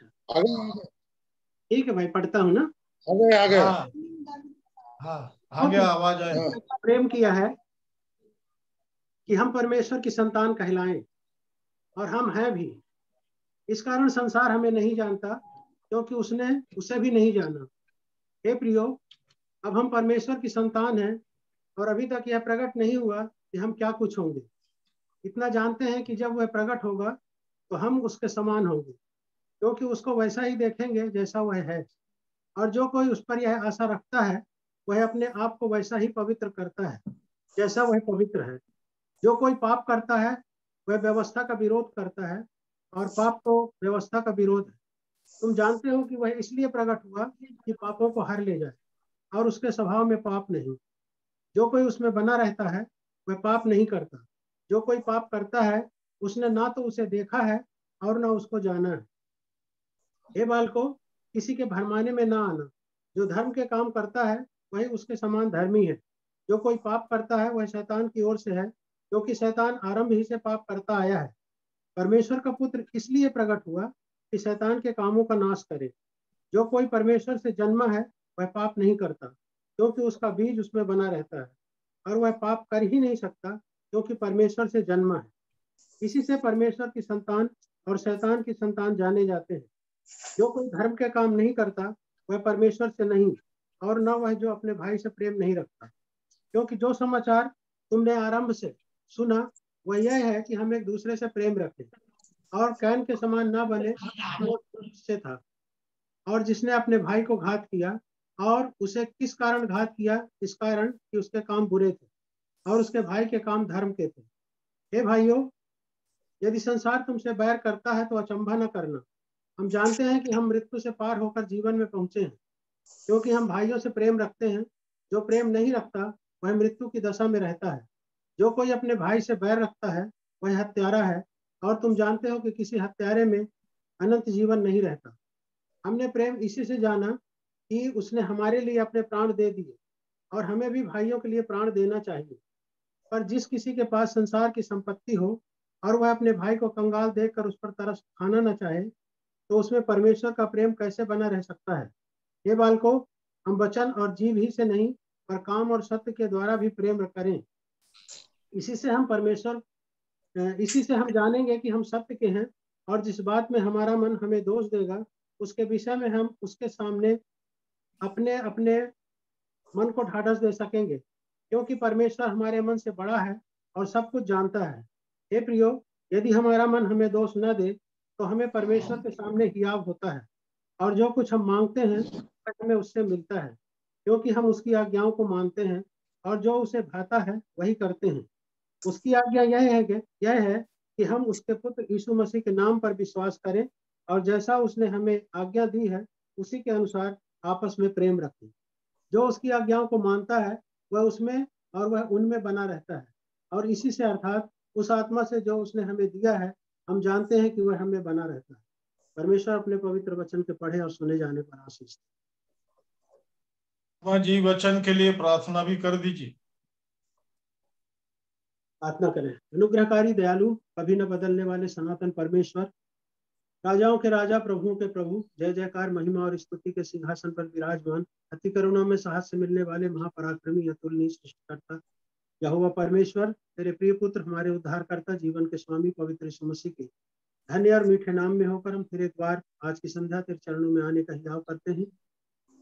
अच्छा आगे ठीक है भाई, पढ़ता हूँ ना। आगे आगे। हाँ हाँ, आगे आवाज आए। प्रेम किया है कि हम परमेश्वर की संतान कहलाएं, और हम हैं भी। इस कारण संसार हमें नहीं जानता, क्योंकि उसने उसे भी नहीं जाना। हे प्रियो, अब हम परमेश्वर की संतान हैं, और अभी तक यह प्रकट नहीं हुआ कि हम क्या कुछ होंगे। इतना जानते हैं कि जब वह प्रकट होगा तो हम उसके समान होंगे, क्योंकि उसको वैसा ही देखेंगे जैसा वह है। और जो कोई उस पर यह आशा रखता है, वह अपने आप को वैसा ही पवित्र करता है जैसा वह पवित्र है। जो कोई पाप करता है, वह व्यवस्था का विरोध करता है, और पाप तो व्यवस्था का विरोध है। तुम जानते हो कि वह इसलिए प्रकट हुआ कि पापों को हर ले जाए, और उसके स्वभाव में पाप नहीं। जो कोई उसमें बना रहता है, वह पाप नहीं करता। जो कोई पाप करता है, उसने ना तो उसे देखा है और ना उसको जाना है। हे बालको, किसी के भरमाने में ना आना। जो धर्म के काम करता है, वही उसके समान धर्मी है। जो कोई पाप करता है, वह शैतान की ओर से है, क्योंकि शैतान आरंभ ही से पाप करता आया है। परमेश्वर का पुत्र इसलिए प्रकट हुआ कि शैतान के कामों का नाश करे। जो कोई परमेश्वर से जन्मा है, वह पाप नहीं करता, क्योंकि उसका बीज उसमें बना रहता है। और वह पाप कर ही नहीं सकता, क्योंकि परमेश्वर से जन्मा है। इसी से परमेश्वर की संतान और शैतान की संतान जाने जाते हैं। जो कोई धर्म के काम नहीं करता, वह परमेश्वर से नहीं, और न वह जो अपने भाई से प्रेम नहीं रखता। क्योंकि जो समाचार तुमने आरंभ से सुना, वह यह है कि हम एक दूसरे से प्रेम रखें। और कैन के समान ना बने, वो से था, और जिसने अपने भाई को घात किया। और उसे किस कारण घात किया? इस कारण कि उसके काम बुरे थे, और उसके भाई के काम धर्म के थे। हे भाइयों, यदि संसार तुमसे बैर करता है तो अचंभा न करना। हम जानते हैं कि हम मृत्यु से पार होकर जीवन में पहुंचे हैं, क्योंकि हम भाइयों से प्रेम रखते हैं। जो प्रेम नहीं रखता, वह मृत्यु की दशा में रहता है। जो कोई अपने भाई से बैर रखता है, वह हत्यारा है, और तुम जानते हो कि किसी हत्यारे में अनंत जीवन नहीं रहता। हमने प्रेम इसी से जाना कि उसने हमारे लिए अपने प्राण दे दिए, और हमें भी भाइयों के लिए प्राण देना चाहिए। पर जिस किसी के पास संसार की संपत्ति हो, और वह अपने भाई को कंगाल देखकर उस पर तरस खाना न चाहे, तो उसमें परमेश्वर का प्रेम कैसे बना रह सकता है? ये बालको, हम वचन और जीव ही से नहीं, पर काम और सत्य के द्वारा भी प्रेम करें। इसी से इसी से हम जानेंगे कि हम सत्य के हैं। और जिस बात में हमारा मन हमें दोष देगा, उसके विषय में हम उसके सामने अपने अपने मन को ढाढ़स दे सकेंगे, क्योंकि परमेश्वर हमारे मन से बड़ा है और सब कुछ जानता है। हे प्रियो, यदि हमारा मन हमें दोष न दे, तो हमें परमेश्वर के सामने हियाव होता है, और जो कुछ हम मांगते हैं वह हमें उससे मिलता है, क्योंकि हम उसकी आज्ञाओं को मानते हैं, और जो उसे भाता है वही करते हैं। उसकी आज्ञा यह है कि हम उसके पुत्र यीशु मसीह के नाम पर विश्वास करें, और जैसा उसने हमें आज्ञा दी है, उसी के अनुसार आपस में प्रेम रखें। जो उसकी आज्ञाओं को मानता है, वह उसमें और वह उनमें बना रहता है। और इसी से, अर्थात उस आत्मा से जो उसने हमें दिया है, हम जानते हैं कि वह हमें बना रहता है। परमेश्वर अपने पवित्र वचन के पढ़े और सुने जाने पर आशीष दे। जी वचन के लिए प्रार्थना भी कर दीजिए। प्रार्थना करें। अनुग्रहकारी, दयालु, कभी न बदलने वाले सनातन परमेश्वर, राजाओं के राजा, प्रभुओं के प्रभु, जय जयकार, महिमा और स्तुति के सिंहासन पर विराजमान, अति करुणा में साहस से मिलने वाले महापराक्रमी, अतुलनीय सृष्टिकर्ता यहोवा परमेश्वर, तेरे प्रिय पुत्र, हमारे उद्धारकर्ता, जीवन के स्वामी, पवित्र यीशु मसीह के धन्य और मीठे नाम में होकर हम फिर एक बार आज की संध्या तेरे चरणों में आने का हियाव करते हैं।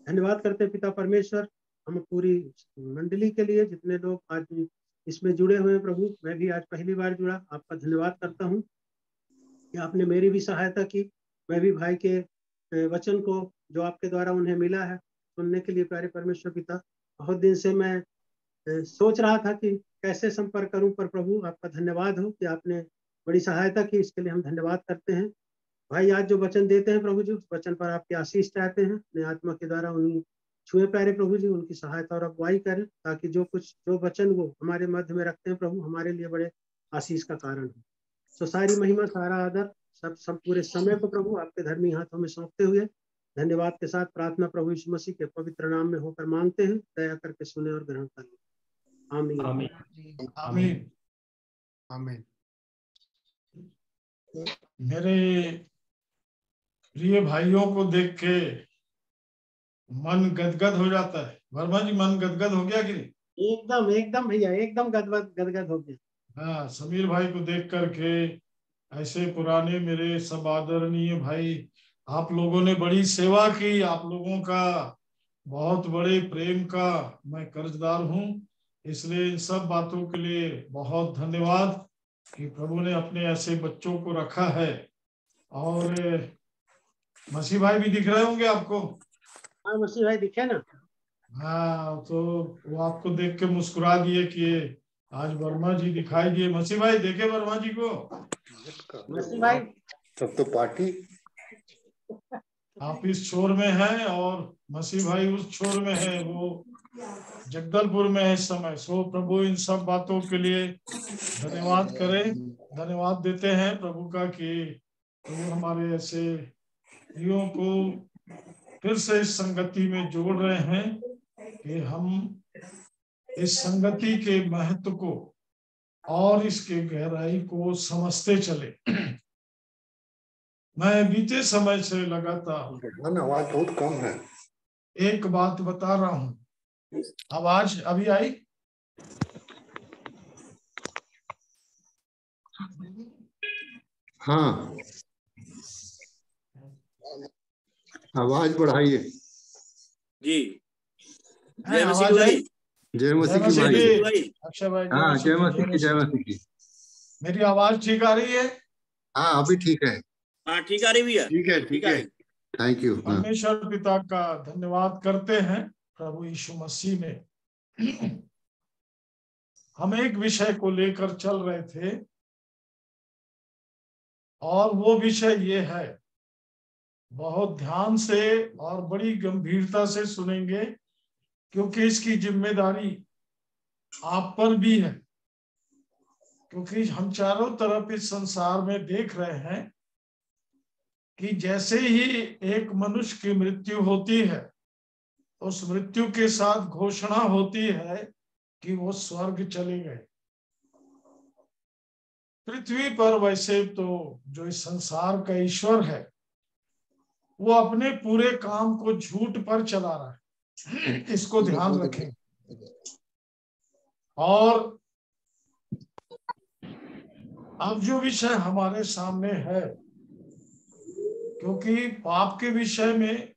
धन्यवाद करते हैं पिता परमेश्वर, हम पूरी मंडली के लिए, जितने लोग आज इसमें जुड़े हुए हैं प्रभु। मैं भी आज पहली बार जुड़ा, आपका धन्यवाद करता हूँ कि आपने मेरी भी सहायता की। मैं भी भाई के वचन को जो आपके द्वारा उन्हें मिला है सुनने के लिए, प्यारे परमेश्वर पिता, बहुत दिन से मैं सोच रहा था कि कैसे संपर्क करूं, पर प्रभु आपका धन्यवाद हो कि आपने बड़ी सहायता की। इसके लिए हम धन्यवाद करते हैं। भाई आज जो वचन देते हैं प्रभु जी, उस वचन पर आपकी आशीष चाहते हैं, अपने आत्मा के द्वारा उन्हीं छुए प्यारे प्रभु जी, उनकी सहायता और अगुवाई करें, ताकि जो वचन वो हमारे मध्य में रखते हैं प्रभु, हमारे लिए बड़े आशीष का कारण हो। तो सारी महिमा, सारा आदर, सब पूरे समय को प्रभु आपके धर्मी हाथों में सौंपते हुए धन्यवाद के साथ प्रार्थना प्रभु यीशु मसीह के पवित्र नाम में होकर मांगते हैं। दया करके सुने और ग्रहण करें। आमीन। आमीन आमीन आमीन। मेरे प्रिय भाइयों को देख के मन गदगद हो जाता है। वर्मा जी, मन गदगद हो गया कि नहीं? एकदम एकदम भैया, एकदम गदगद गदगद हो गया। हाँ, समीर भाई को देख करके, ऐसे पुराने मेरे सब आदरणीय भाई, आप लोगों ने बड़ी सेवा की, आप लोगों का बहुत बड़े प्रेम का मैं कर्जदार हूँ। इसलिए इन सब बातों के लिए बहुत धन्यवाद कि प्रभु ने अपने ऐसे बच्चों को रखा है। और मसीह भाई भी दिख रहे होंगे आपको। हाँ मसीह भाई दिखे ना। हाँ, तो वो आपको देख के मुस्कुरा दिए कि आज वर्मा जी दिखाई दिए। मसीह भाई देखे वर्मा जी को? मसीह भाई तब तो पार्टी। आप इस छोर में हैं और मसीह भाई उस छोर में है, वो जगदलपुर में है इस समय। सो प्रभु इन सब बातों के लिए धन्यवाद करें, धन्यवाद देते हैं प्रभु का कि प्रभु हमारे ऐसे प्रियों को फिर से इस संगति में जोड़ रहे हैं कि हम इस संगति के महत्व को और इसके गहराई को समझते चले। मैं बीते समय से लगातार आवाज बहुत कम है। एक बात बता रहा हूं। आवाज अभी आई? हाँ, आवाज बढ़ाइए जी। जय मसीह की भाई। जय मसीह की भाई। अक्षय भाई, हाँ, जय मसीह की, जय मसीह की। मेरी आवाज ठीक आ रही है? हाँ, अभी ठीक है। हाँ, ठीक आ रही भैया। ठीक है, ठीक है। Thank you. परमेश्वर पिता का धन्यवाद करते हैं प्रभु यीशु मसीह ने। हम एक विषय को लेकर चल रहे थे और वो विषय ये है, बहुत ध्यान से और बड़ी गंभीरता से सुनेंगे क्योंकि इसकी जिम्मेदारी आप पर भी है। क्योंकि हम चारों तरफ इस संसार में देख रहे हैं कि जैसे ही एक मनुष्य की मृत्यु होती है, उस मृत्यु के साथ घोषणा होती है कि वो स्वर्ग चले गए। पृथ्वी पर वैसे तो जो इस संसार का ईश्वर है, वो अपने पूरे काम को झूठ पर चला रहा है, इसको ध्यान रखें। और अब जो विषय हमारे सामने है, क्योंकि पाप के विषय में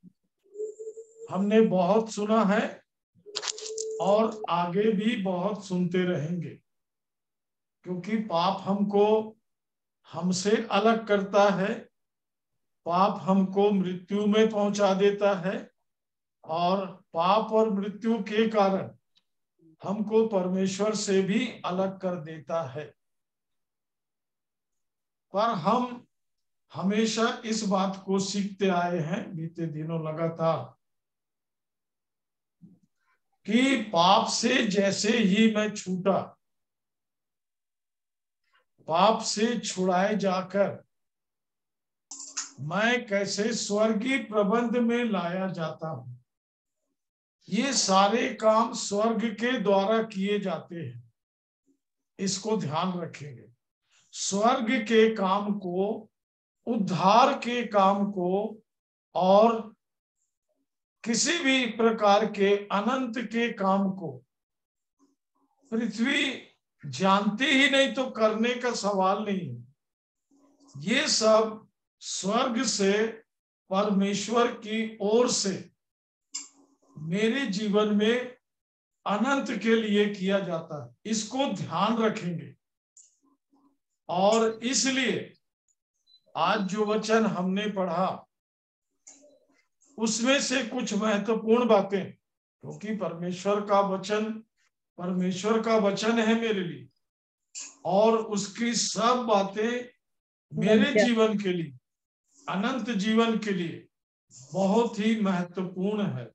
हमने बहुत सुना है और आगे भी बहुत सुनते रहेंगे, क्योंकि पाप हमको हमसे अलग करता है, पाप हमको मृत्यु में पहुंचा देता है और पाप और मृत्यु के कारण हमको परमेश्वर से भी अलग कर देता है। पर हम हमेशा इस बात को सीखते आए हैं बीते दिनों लगातार कि पाप से जैसे ही मैं छूटा, पाप से छुड़ाए जाकर मैं कैसे स्वर्गीय प्रबंध में लाया जाता हूं। ये सारे काम स्वर्ग के द्वारा किए जाते हैं, इसको ध्यान रखेंगे। स्वर्ग के काम को, उद्धार के काम को और किसी भी प्रकार के अनंत के काम को पृथ्वी जानती ही नहीं तो करने का सवाल नहीं है। ये सब स्वर्ग से परमेश्वर की ओर से मेरे जीवन में अनंत के लिए किया जाता है, इसको ध्यान रखेंगे। और इसलिए आज जो वचन हमने पढ़ा उसमें से कुछ महत्वपूर्ण बातें, क्योंकि परमेश्वर का वचन है मेरे लिए और उसकी सब बातें मेरे जीवन के लिए, अनंत जीवन के लिए बहुत ही महत्वपूर्ण है।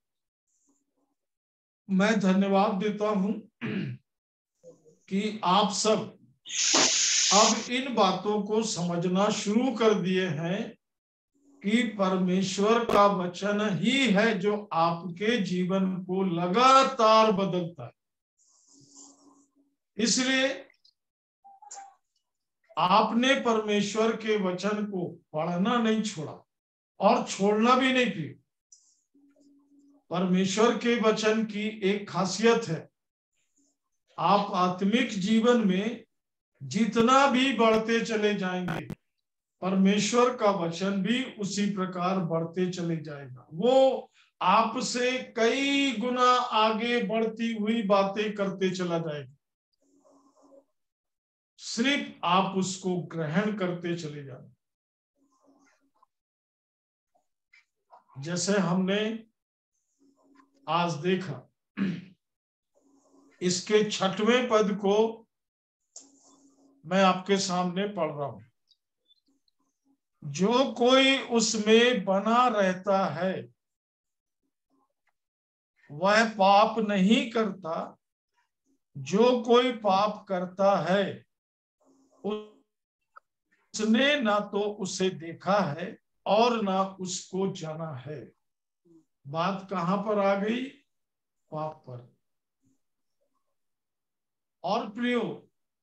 मैं धन्यवाद देता हूं कि आप सब अब इन बातों को समझना शुरू कर दिए हैं कि परमेश्वर का वचन ही है जो आपके जीवन को लगातार बदलता है। इसलिए आपने परमेश्वर के वचन को पढ़ना नहीं छोड़ा, और छोड़ना भी नहीं प्रिय। परमेश्वर के वचन की एक खासियत है, आप आत्मिक जीवन में जितना भी बढ़ते चले जाएंगे, परमेश्वर का वचन भी उसी प्रकार बढ़ते चले जाएगा। वो आपसे कई गुना आगे बढ़ती हुई बातें करते चला जाएगा, सिर्फ आप उसको ग्रहण करते चले जाना। जैसे हमने आज देखा, इसके 6वें पद को मैं आपके सामने पढ़ रहा हूं। जो कोई उसमें बना रहता है वह पाप नहीं करता, जो कोई पाप करता है उसने ना तो उसे देखा है और ना उसको जाना है। बात कहां पर आ गई? पाप पर। और प्रियो,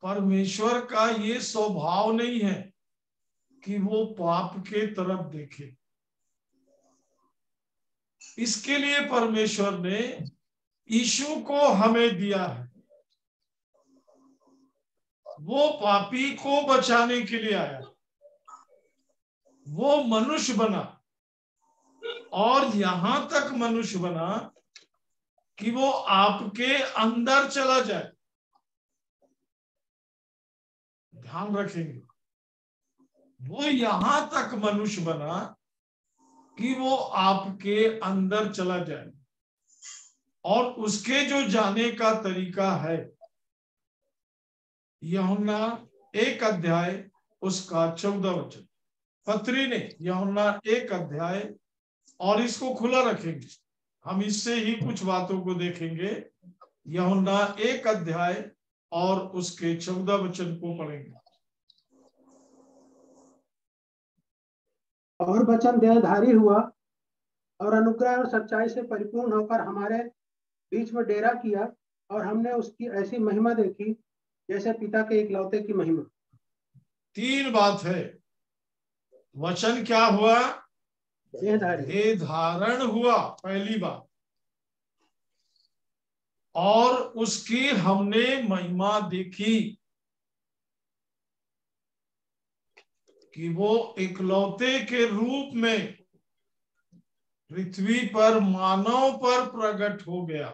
परमेश्वर का ये स्वभाव नहीं है कि वो पाप के तरफ देखे। इसके लिए परमेश्वर ने यीशु को हमें दिया है। वो पापी को बचाने के लिए आया, वो मनुष्य बना और यहां तक मनुष्य बना कि वो आपके अंदर चला जाए। ध्यान रखेंगे, वो यहां तक मनुष्य बना कि वो आपके अंदर चला जाए। और उसके जो जाने का तरीका है, यूहन्ना 1 अध्याय उसका 14 वचन। पत्री ने यूहन्ना 1 अध्याय, और इसको खुला रखेंगे, हम इससे ही कुछ बातों को देखेंगे। यूहन्ना 1 अध्याय और उसके 14 वचन को पढ़ेंगे। और वचन देहधारी हुआ और अनुग्रह और सच्चाई से परिपूर्ण होकर हमारे बीच में डेरा किया, और हमने उसकी ऐसी महिमा देखी जैसे पिता के इकलौते की महिमा। 3 बात है। वचन क्या हुआ? देहधारी, धारण हुआ, पहली बात। और उसकी हमने महिमा देखी कि वो इकलौते के रूप में पृथ्वी पर मानव पर प्रकट हो गया,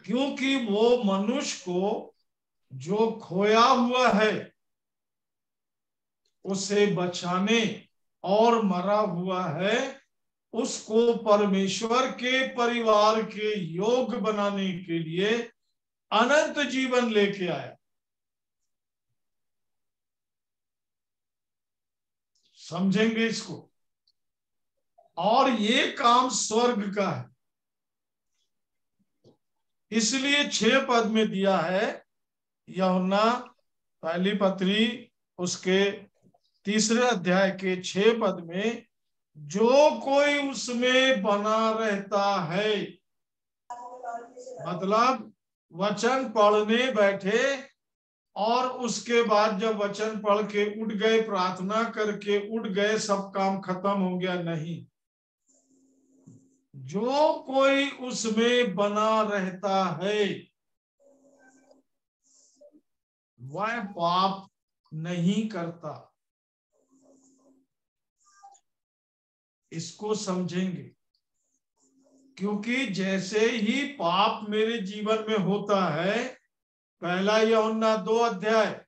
क्योंकि वो मनुष्य को जो खोया हुआ है उसे बचाने, और मरा हुआ है उसको परमेश्वर के परिवार के योग बनाने के लिए अनंत जीवन लेके आया। समझेंगे इसको? और ये काम स्वर्ग का है, इसलिए 6 पद में दिया है। यूहन्ना पहली पत्री उसके 3 अध्याय के 6 पद में, जो कोई उसमें बना रहता है, मतलब वचन पढ़ने बैठे और उसके बाद जब वचन पढ़ के उठ गए, प्रार्थना करके उठ गए, सब काम खत्म हो गया, नहीं। जो कोई उसमें बना रहता है वह पाप नहीं करता। इसको समझेंगे, क्योंकि जैसे ही पाप मेरे जीवन में होता है, पहला यूहन्ना 2 अध्याय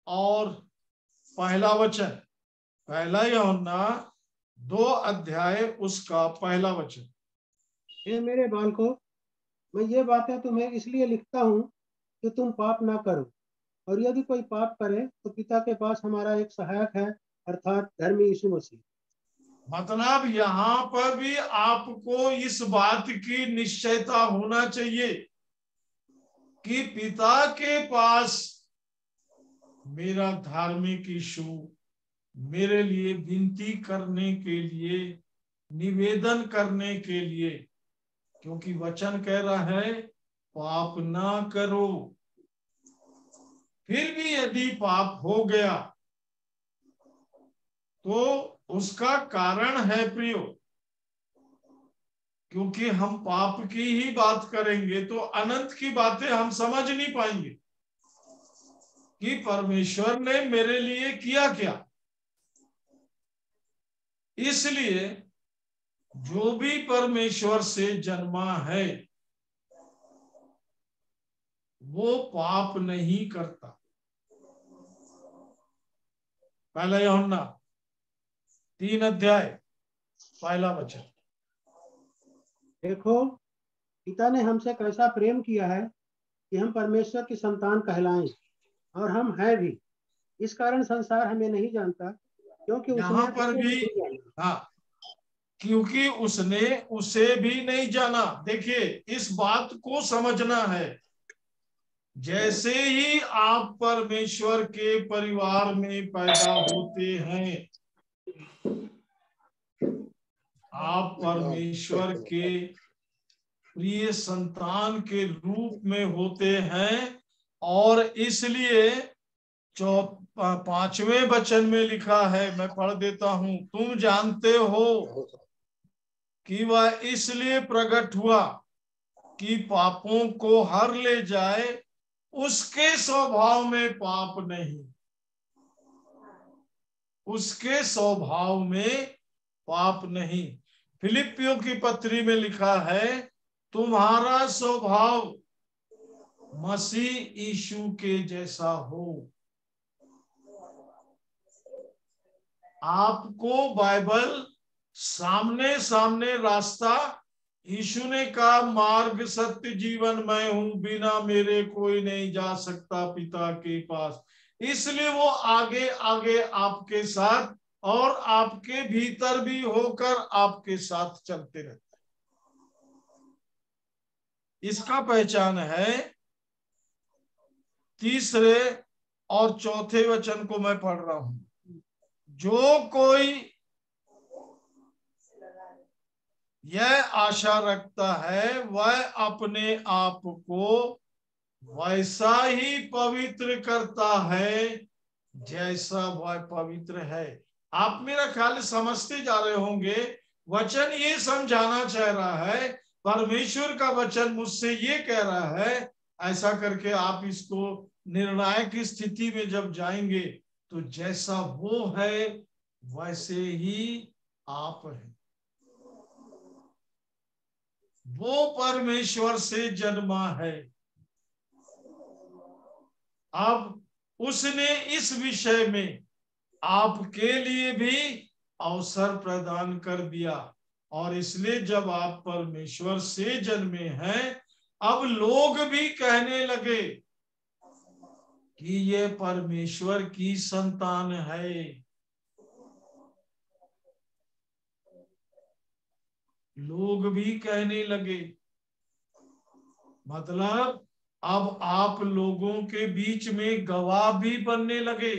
और पहला वचन, पहला यूहन्ना 2 अध्याय उसका पहला वचन। हे मेरे बालकों, मैं ये बातें तुम्हें इसलिए लिखता हूँ कि तुम पाप ना करो, और यदि कोई पाप करे तो पिता के पास हमारा एक सहायक है, अर्थात धर्मी यीशु मसीह। मतलब यहां पर भी आपको इस बात की निश्चयता होना चाहिए कि पिता के पास मेरा धार्मिक यीशु मेरे लिए विनती करने के लिए, निवेदन करने के लिए, क्योंकि वचन कह रहा है पाप ना करो। फिर भी यदि पाप हो गया तो उसका कारण है प्रियो, क्योंकि हम पाप की ही बात करेंगे तो अनंत की बातें हम समझ नहीं पाएंगे कि परमेश्वर ने मेरे लिए किया क्या। इसलिए जो भी परमेश्वर से जन्मा है वो पाप नहीं करता। पहला यूहन्ना 3 अध्याय पहला वचन। देखो पिता ने हमसे कैसा प्रेम किया है कि हम परमेश्वर की संतान कहलाएं, और हम हैं भी। इस कारण संसार हमें नहीं जानता, क्योंकि उसने यहाँ पर उसे भी नहीं जाना। हाँ, क्योंकि उसने उसे भी नहीं जाना। देखिए, इस बात को समझना है, जैसे ही आप परमेश्वर के परिवार में पैदा होते हैं, आप परमेश्वर के प्रिय संतान के रूप में होते हैं। और इसलिए 5वें वचन में लिखा है, मैं पढ़ देता हूं, तुम जानते हो कि वह इसलिए प्रकट हुआ कि पापों को हर ले जाए, उसके स्वभाव में पाप नहीं, उसके स्वभाव में पाप नहीं। फिलिपियों की पत्री में लिखा है, तुम्हारा स्वभाव मसीह यीशु के जैसा हो। आपको बाइबल सामने सामने रास्ता, यीशु ने कहा मार्ग सत्य जीवन मैं हूं, बिना मेरे कोई नहीं जा सकता पिता के पास। इसलिए वो आगे आगे आपके साथ और आपके भीतर भी होकर आपके साथ चलते रहते। इसका पहचान है 3 और 4 वचन को मैं पढ़ रहा हूं। जो कोई यह आशा रखता है वह अपने आप को वैसा ही पवित्र करता है जैसा वह पवित्र है। आप मेरा ख्याल समझते जा रहे होंगे, वचन ये समझाना चाह रहा है, परमेश्वर का वचन मुझसे ये कह रहा है। ऐसा करके आप इसको निर्णायक स्थिति में जब जाएंगे तो जैसा वो है वैसे ही आप हैं। वो परमेश्वर से जन्मा है। अब उसने इस विषय में आपके लिए भी अवसर प्रदान कर दिया, और इसलिए जब आप परमेश्वर से जन्मे हैं, अब लोग भी कहने लगे कि ये परमेश्वर की संतान है। लोग भी कहने लगे, मतलब अब आप लोगों के बीच में गवाह भी बनने लगे।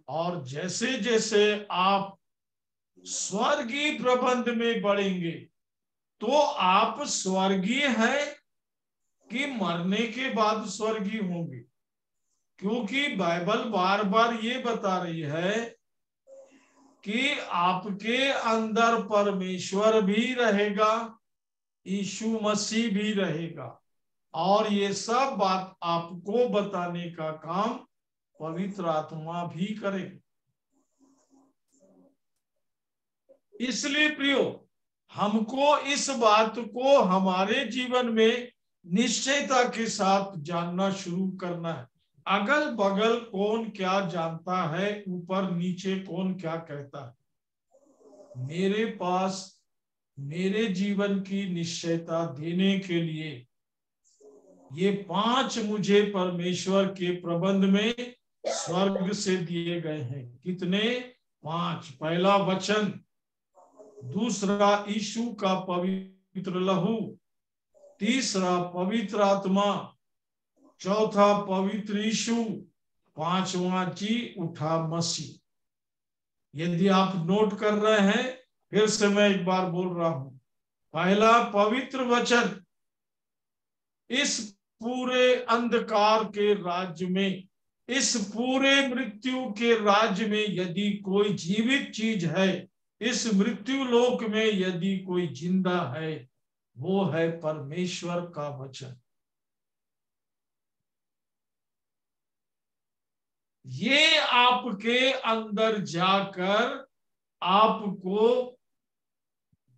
और जैसे जैसे आप स्वर्गीय प्रबंध में बढ़ेंगे तो आप स्वर्गीय हैं कि मरने के बाद स्वर्गीय होंगे, क्योंकि बाइबल बार बार ये बता रही है कि आपके अंदर परमेश्वर भी रहेगा, यीशु मसीह भी रहेगा, और ये सब बात आपको बताने का काम पवित्र आत्मा भी करेगा। इसलिए प्रियो, हमको इस बात को हमारे जीवन में निश्चयता के साथ जानना शुरू करना है। अगल बगल कौन क्या जानता है, ऊपर नीचे कौन क्या कहता है, मेरे पास मेरे जीवन की निश्चयता देने के लिए ये 5 मुझे परमेश्वर के प्रबंध में स्वर्ग से दिए गए हैं। कितने? 5। पहला वचन, दूसरा यीशु का पवित्र लहू, तीसरा पवित्र आत्मा, चौथा पवित्र यीशु, 5वां जी उठा मसीह। यदि आप नोट कर रहे हैं, फिर से मैं एक बार बोल रहा हूं। पहला पवित्र वचन, इस पूरे अंधकार के राज्य में, इस पूरे मृत्यु के राज्य में यदि कोई जीवित चीज है, इस मृत्यु लोक में यदि कोई जिंदा है, वो है परमेश्वर का वचन। ये आपके अंदर जाकर आपको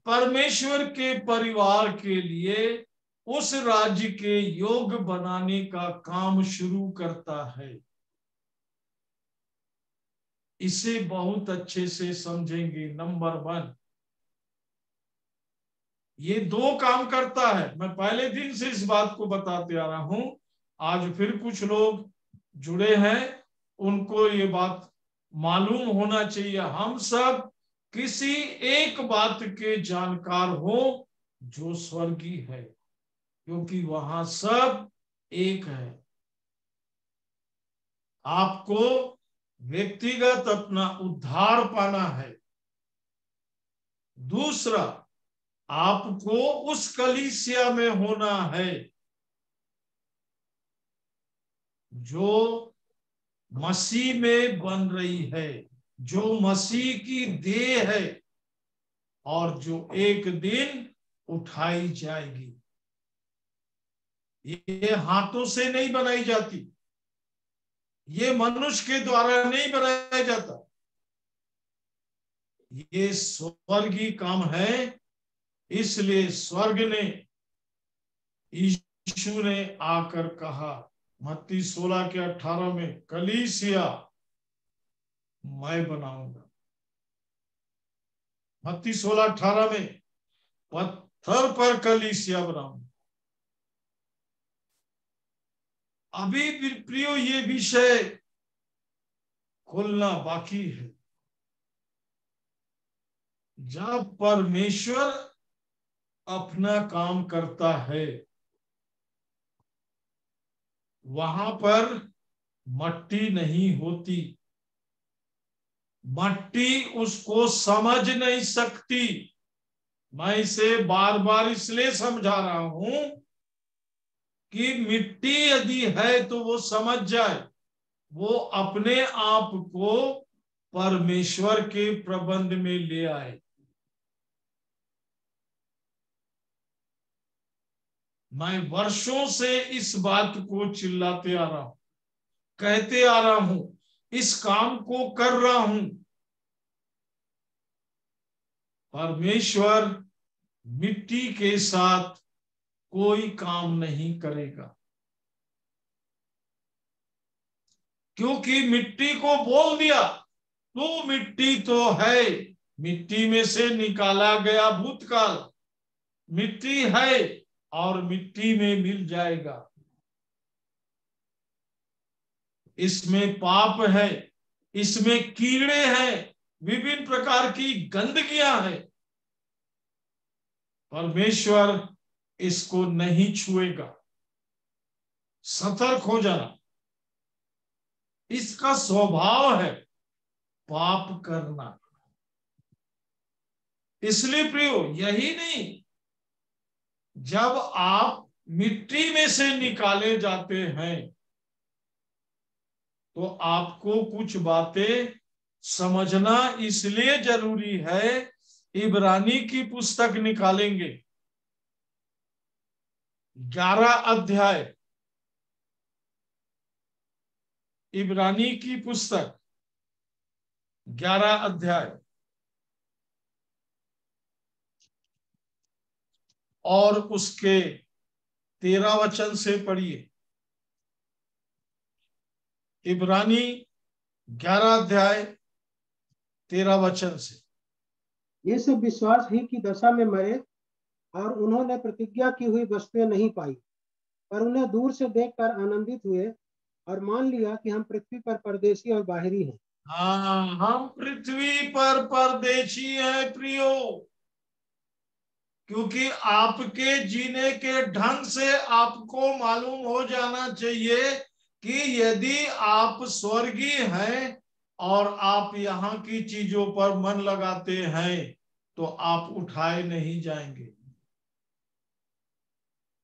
परमेश्वर के परिवार के लिए उस राज्य के योग बनाने का काम शुरू करता है। इसे बहुत अच्छे से समझेंगे। नंबर 1, ये 2 काम करता है। मैं पहले दिन से इस बात को बताते आ रहा हूं, आज फिर कुछ लोग जुड़े हैं, उनको ये बात मालूम होना चाहिए। हम सब किसी एक बात के जानकार हो जो स्वर्गीय है, क्योंकि वहां सब एक है। आपको व्यक्तिगत अपना उद्धार पाना है। दूसरा, आपको उस कलीसिया में होना है जो मसीह में बन रही है, जो मसीह की देह है और जो एक दिन उठाई जाएगी। ये हाथों से नहीं बनाई जाती, ये मनुष्य के द्वारा नहीं बनाया जाता, ये स्वर्गीय काम है। इसलिए स्वर्ग ने, यीशु ने आकर कहा मत्ती 16 के 18 में, कलीसिया मैं बनाऊंगा। मत्ती 16:18 में, पत्थर पर कलीसिया बनाऊंगा। अभी भी प्रियो ये विषय खोलना बाकी है। जब परमेश्वर अपना काम करता है, वहां पर मट्टी नहीं होती, मट्टी उसको समझ नहीं सकती। मैं इसे बार बार इसलिए समझा रहा हूं कि मिट्टी यदि है तो वो समझ जाए, वो अपने आप को परमेश्वर के प्रबंध में ले आए। मैं वर्षों से इस बात को चिल्लाते आ रहा हूं, कहते आ रहा हूं, इस काम को कर रहा हूं। परमेश्वर मिट्टी के साथ कोई काम नहीं करेगा, क्योंकि मिट्टी को बोल दिया तू मिट्टी तो है, मिट्टी में से निकाला गया भूतकाल, मिट्टी है और मिट्टी में मिल जाएगा। इसमें पाप है, इसमें कीड़े हैं, विभिन्न प्रकार की गंदगियां हैं। परमेश्वर इसको नहीं छुएगा। सतर्क हो जाना। इसका स्वभाव है पाप करना। इसलिए प्रियो, यही नहीं, जब आप मिट्टी में से निकाले जाते हैं तो आपको कुछ बातें समझना इसलिए जरूरी है। इब्रानी की पुस्तक निकालेंगे, 11 अध्याय, इब्रानी की पुस्तक 11 अध्याय और उसके 13 वचन से पढ़िए। इब्रानी 11 अध्याय 13 वचन से। ये सब विश्वास ही की दशा में मरे और उन्होंने प्रतिज्ञा की हुई वस्तुएं नहीं पाई, पर उन्हें दूर से देखकर आनंदित हुए और मान लिया कि हम पृथ्वी पर परदेशी और बाहरी हैं। हाँ, हम पृथ्वी पर परदेशी हैं प्रियो, क्योंकि आपके जीने के ढंग से आपको मालूम हो जाना चाहिए कि यदि आप स्वर्गीय हैं और आप यहाँ की चीजों पर मन लगाते हैं तो आप उठाए नहीं जाएंगे।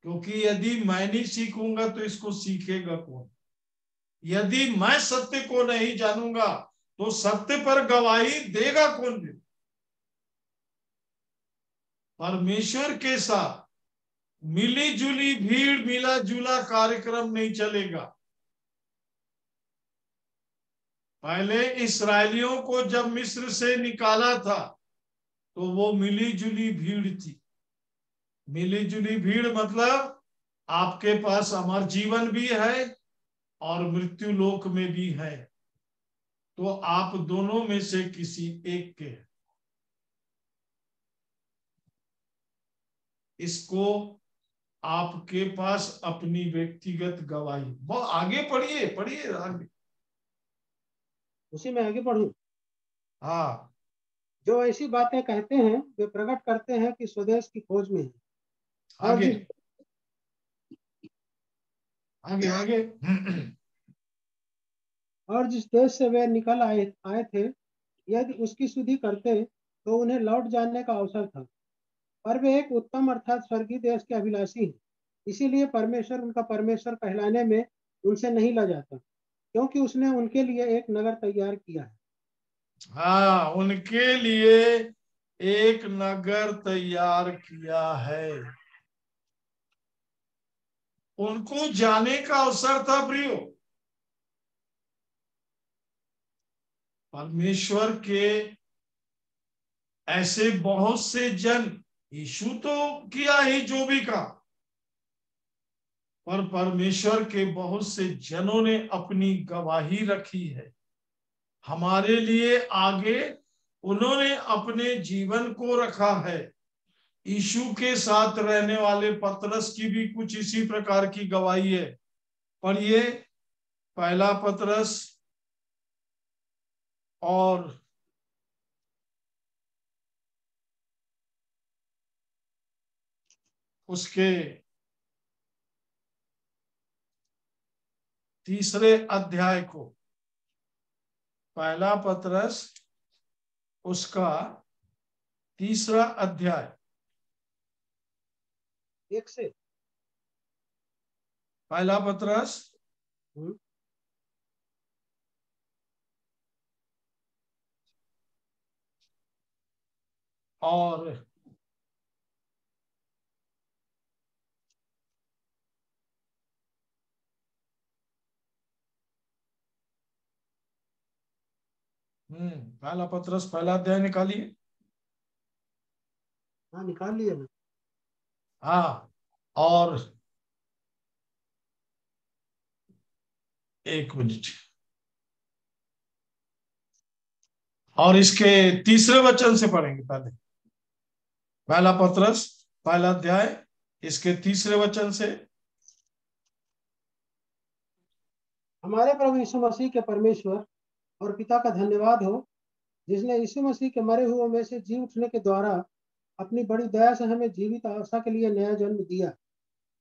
क्योंकि यदि मैं नहीं सीखूंगा तो इसको सीखेगा कौन? यदि मैं सत्य को नहीं जानूंगा तो सत्य पर गवाही देगा कौन? परमेश्वर के साथ मिली जुली भीड़, मिला जुला कार्यक्रम नहीं चलेगा। पहले इस्राएलियों को जब मिस्र से निकाला था तो वो मिली जुली भीड़ थी। मिली जुली भीड़ मतलब आपके पास अमर जीवन भी है और मृत्यु लोक में भी है, तो आप दोनों में से किसी एक के। इसको आपके पास अपनी व्यक्तिगत गवाही। बहुत आगे पढ़िए, पढ़िए आगे। उसी में आगे बढ़ूं। हाँ, जो ऐसी बातें कहते हैं वे प्रकट करते हैं कि स्वदेश की खोज में है। और आगे जिस आगे आगे। और जिस देश से वे निकल आए थे, यदि उसकी शुद्धि करते तो उन्हें लौट जाने का अवसर था, पर वे एक उत्तम अर्थात स्वर्गीय देश के अभिलाषी हैं। इसीलिए परमेश्वर उनका परमेश्वर कहलाने में उनसे नहीं लजाता, क्योंकि उसने उनके लिए एक नगर तैयार किया है। हाँ, उनके लिए एक नगर तैयार किया है। उनको जाने का अवसर था प्रियो। परमेश्वर के ऐसे बहुत से जन, यीशु तो किया ही जो भी का, पर परमेश्वर के बहुत से जनों ने अपनी गवाही रखी है हमारे लिए। आगे उन्होंने अपने जीवन को रखा है। यीशु के साथ रहने वाले पतरस की भी कुछ इसी प्रकार की गवाही है। पढ़िए पहला पतरस और उसके तीसरे अध्याय को। पहला पतरस उसका तीसरा अध्याय, 1 से। पहला पतरस और पहला पतरस पहला अध्याय निकालिए। हाँ, निकाल लिया ना। हाँ, और एक मिनट, और इसके तीसरे वचन से पढ़ेंगे। पहले पहला पतरस पहला अध्याय, इसके तीसरे वचन से। हमारे प्रभु यीशु मसीह के परमेश्वर और पिता का धन्यवाद हो, जिसने यीशु मसीह के मरे हुए में से जी उठने के द्वारा अपनी बड़ी दया से हमें जीवित आशा के लिए नया जन्म दिया।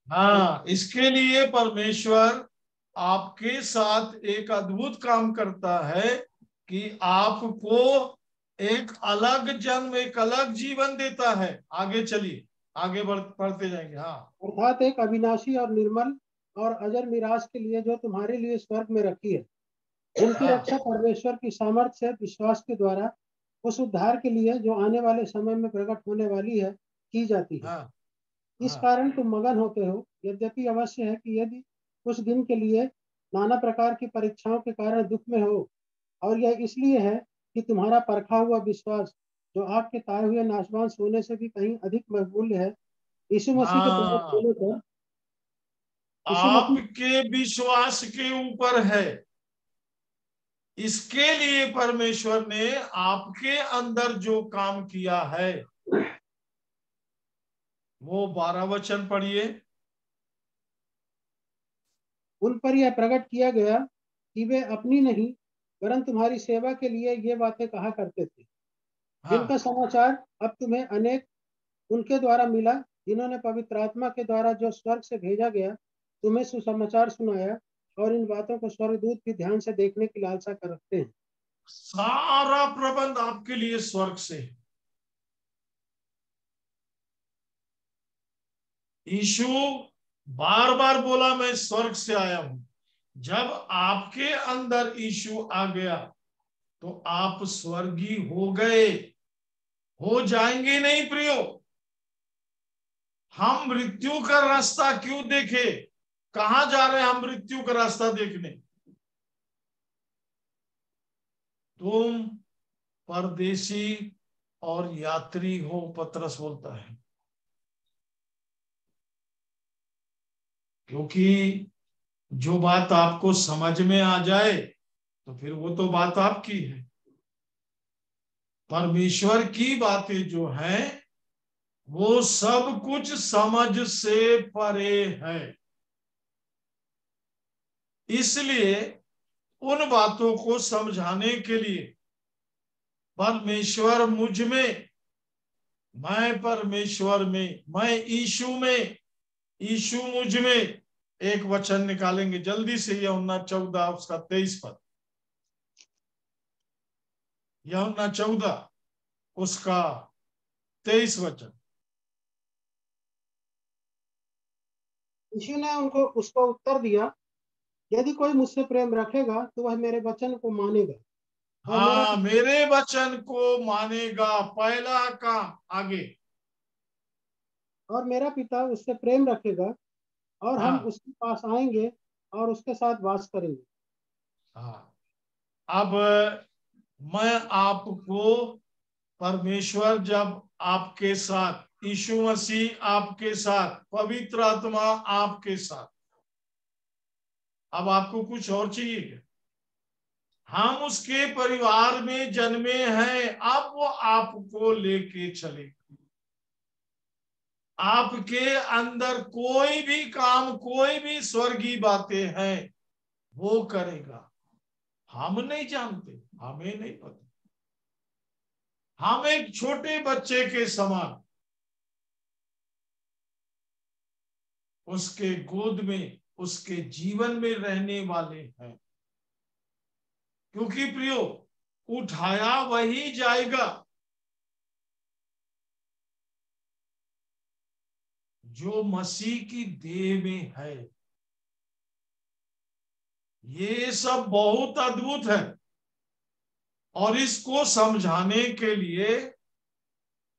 हाँ, इसके लिए परमेश्वर आपके साथ एक अद्भुत काम करता है कि आपको एक अलग जन्म, एक अलग जीवन देता है। आगे चलिए, आगे पढ़ते जाएंगे। हाँ, अर्थात एक अविनाशी और निर्मल और अजर मिराज के लिए जो तुम्हारे लिए स्वर्ग में रखी है, जिनकी रक्षा परमेश्वर की सामर्थ्य से विश्वास के द्वारा उस उद्धार के लिए जो आने वाले समय में प्रकट होने वाली है की जाती है। हाँ, इस कारण तुम मगन होते हो, यद्यपि अवश्य है कि यदि कुछ दिन के लिए नाना प्रकार की परीक्षाओं के कारण दुख में हो, और यह इसलिए है कि तुम्हारा परखा हुआ विश्वास, जो आग के ताए हुए नाशवान सोने से भी कहीं अधिक मकबूल है, यीशु मसीह के प्रकट हाँ, होने पर यीशु मसीह आपके विश्वास के ऊपर है। इसके लिए परमेश्वर ने आपके अंदर जो काम किया है, वो 12 वचन पढ़िए। उन पर यह प्रकट किया गया कि वे अपनी नहीं वरन तुम्हारी सेवा के लिए ये बातें कहा करते थे, जिनका हाँ, समाचार अब तुम्हें अनेक उनके द्वारा मिला, जिन्होंने पवित्र आत्मा के द्वारा जो स्वर्ग से भेजा गया तुम्हें सुसमाचार सुनाया, और इन बातों को स्वर्गदूत भी ध्यान से देखने की लालसा कर रखते हैं। सारा प्रबंध आपके लिए स्वर्ग से। यीशु बार बार बोला मैं स्वर्ग से आया हूं। जब आपके अंदर यीशु आ गया तो आप स्वर्गीय हो गए, हो जाएंगे नहीं प्रियो। हम मृत्यु का रास्ता क्यों देखे? कहां जा रहे हैं हम मृत्यु का रास्ता देखने? तुम परदेशी और यात्री हो, पतरस बोलता है। क्योंकि जो बात आपको समझ में आ जाए तो फिर वो तो बात आपकी है। परमेश्वर की बातें जो हैं वो सब कुछ समझ से परे है। इसलिए उन बातों को समझाने के लिए परमेश्वर मुझ में, मैं परमेश्वर में, मैं यीशु में, यीशु मुझ में। एक वचन निकालेंगे जल्दी से, यूहन्ना 14 उसका 23 पद। यूहन्ना 14 उसका 23 वचन। यीशु ने उसको उत्तर दिया, यदि कोई मुझसे प्रेम रखेगा तो वह मेरे वचन को मानेगा। हाँ, मेरे वचन को मानेगा, पहला काम आगे। और मेरा पिता उससे प्रेम रखेगा और हम हाँ, उसके पास आएंगे और उसके साथ वास करेंगे। हाँ। अब मैं आपको, परमेश्वर जब आपके साथ, यीशु मसीह आपके साथ, पवित्र आत्मा आपके साथ, अब आपको कुछ और चाहिए क्या? हम उसके परिवार में जन्मे हैं, अब वो आपको लेके चलेगा। आपके अंदर कोई भी काम, कोई भी स्वर्गीय बातें हैं वो करेगा। हम नहीं जानते, हमें नहीं पता। हम एक छोटे बच्चे के समान उसके गोद में, उसके जीवन में रहने वाले हैं। क्योंकि प्रियो, उठाया वही जाएगा जो मसीह की देह में है। ये सब बहुत अद्भुत है और इसको समझाने के लिए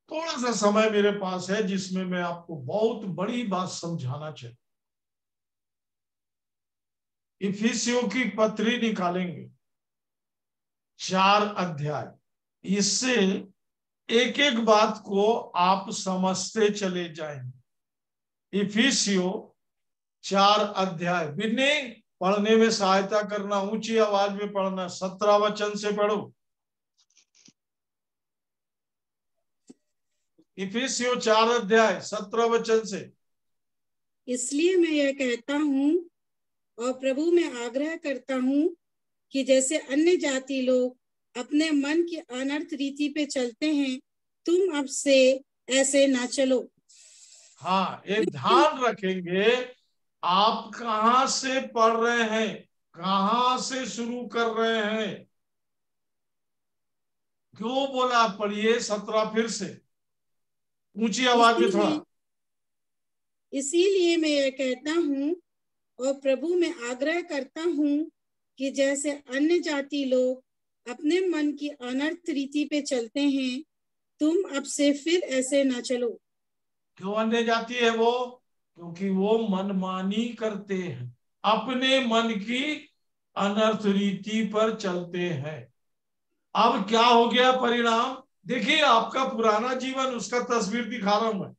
थोड़ा सा समय मेरे पास है जिसमें मैं आपको बहुत बड़ी बात समझाना चाहता हूं। इफिसियों की पत्री निकालेंगे 4 अध्याय, इससे एक एक बात को आप समझते चले जाएंगे। इफिसियों 4 अध्याय, बिन्नी पढ़ने में सहायता करना, ऊंची आवाज में पढ़ना। 17 वचन से पढ़ो। इफिसियों 4 अध्याय 17 वचन से। इसलिए मैं यह कहता हूँ और प्रभु में आग्रह करता हूँ कि जैसे अन्य जाति लोग अपने मन की अनर्थ रीति पे चलते हैं, तुम अब से ऐसे ना चलो। हाँ, एक ध्यान रखेंगे, आप कहां से पढ़ रहे हैं, कहां से शुरू कर रहे हैं। क्यों बोला पढ़िए 17 फिर से, ऊंची आवाज में थोड़ा। इसीलिए मैं यह कहता हूँ और प्रभु में आग्रह करता हूँ कि जैसे अन्य जाति लोग अपने मन की अनर्थ रीति पे चलते हैं, तुम अब से फिर ऐसे ना चलो। क्यों अन्य जाति है वो? क्योंकि वो मनमानी करते हैं, अपने मन की अनर्थ रीति पर चलते हैं। अब क्या हो गया परिणाम? देखिए, आपका पुराना जीवन, उसका तस्वीर दिखा रहा हूं मैं।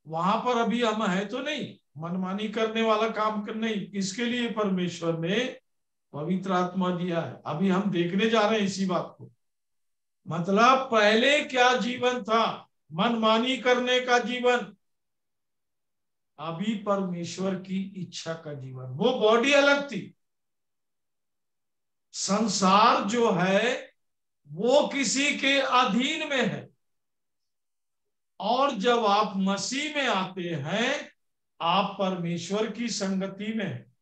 वहां पर अभी हम है तो नहीं, मनमानी करने वाला काम कर नहीं। इसके लिए परमेश्वर ने पवित्र आत्मा दिया है। अभी हम देखने जा रहे हैं इसी बात को। मतलब पहले क्या जीवन था? मनमानी करने का जीवन। अभी परमेश्वर की इच्छा का जीवन। वो बॉडी अलग थी। संसार जो है वो किसी के अधीन में है, और जब आप मसीह में आते हैं आप परमेश्वर की संगति में हैं।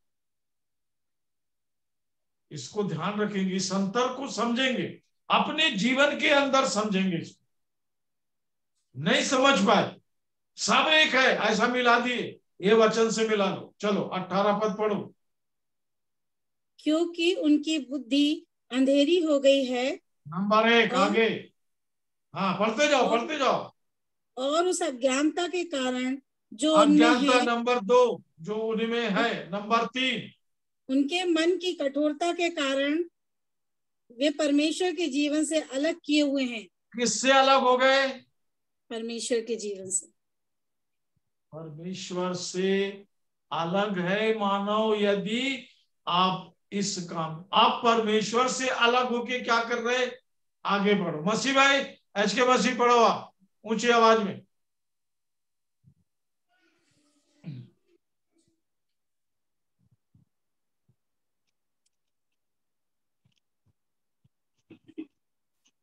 इसको ध्यान रखेंगे, इस अंतर को समझेंगे, अपने जीवन के अंदर समझेंगे। इसको नहीं समझ पाए, सब एक है, ऐसा मिला दिए, ये वचन से मिला लो। चलो 18 पद पढ़ो। क्योंकि उनकी बुद्धि अंधेरी हो गई है। नंबर 1 आगे, हाँ पढ़ते जाओ पढ़ते जाओ। और उस अज्ञानता के कारण जो उनमें अज्ञानता है, नंबर 2 जो उनमें है। नंबर 3 उनके मन की कठोरता के कारण वे परमेश्वर के जीवन से अलग किए हुए हैं। किससे अलग हो गए? परमेश्वर के जीवन से। परमेश्वर से अलग है मानव। यदि आप इस काम, आप परमेश्वर से अलग होके क्या कर रहे? आगे बढ़ो। मसीह भाई, एच के मसीह पढ़ो आप ऊंची आवाज में।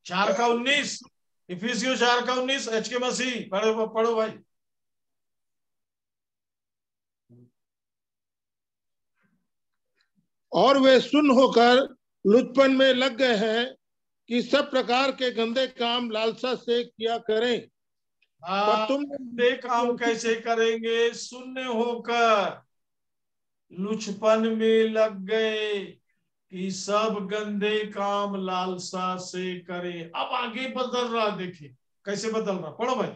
चार का 19, इफिसियों 4 का 19, एच के मसीह पढ़ो पढ़ो भाई। और वे सुन्न होकर लुचपन में लग गए हैं कि सब प्रकार के गंदे काम लालसा से किया करें। पर तुम गंदे काम कैसे करेंगे? सुन्न होकर लुचपन में लग गए कि सब गंदे काम लालसा से करे। अब आगे बदल रहा, देखिए कैसे बदल रहा, पढ़ो भाई।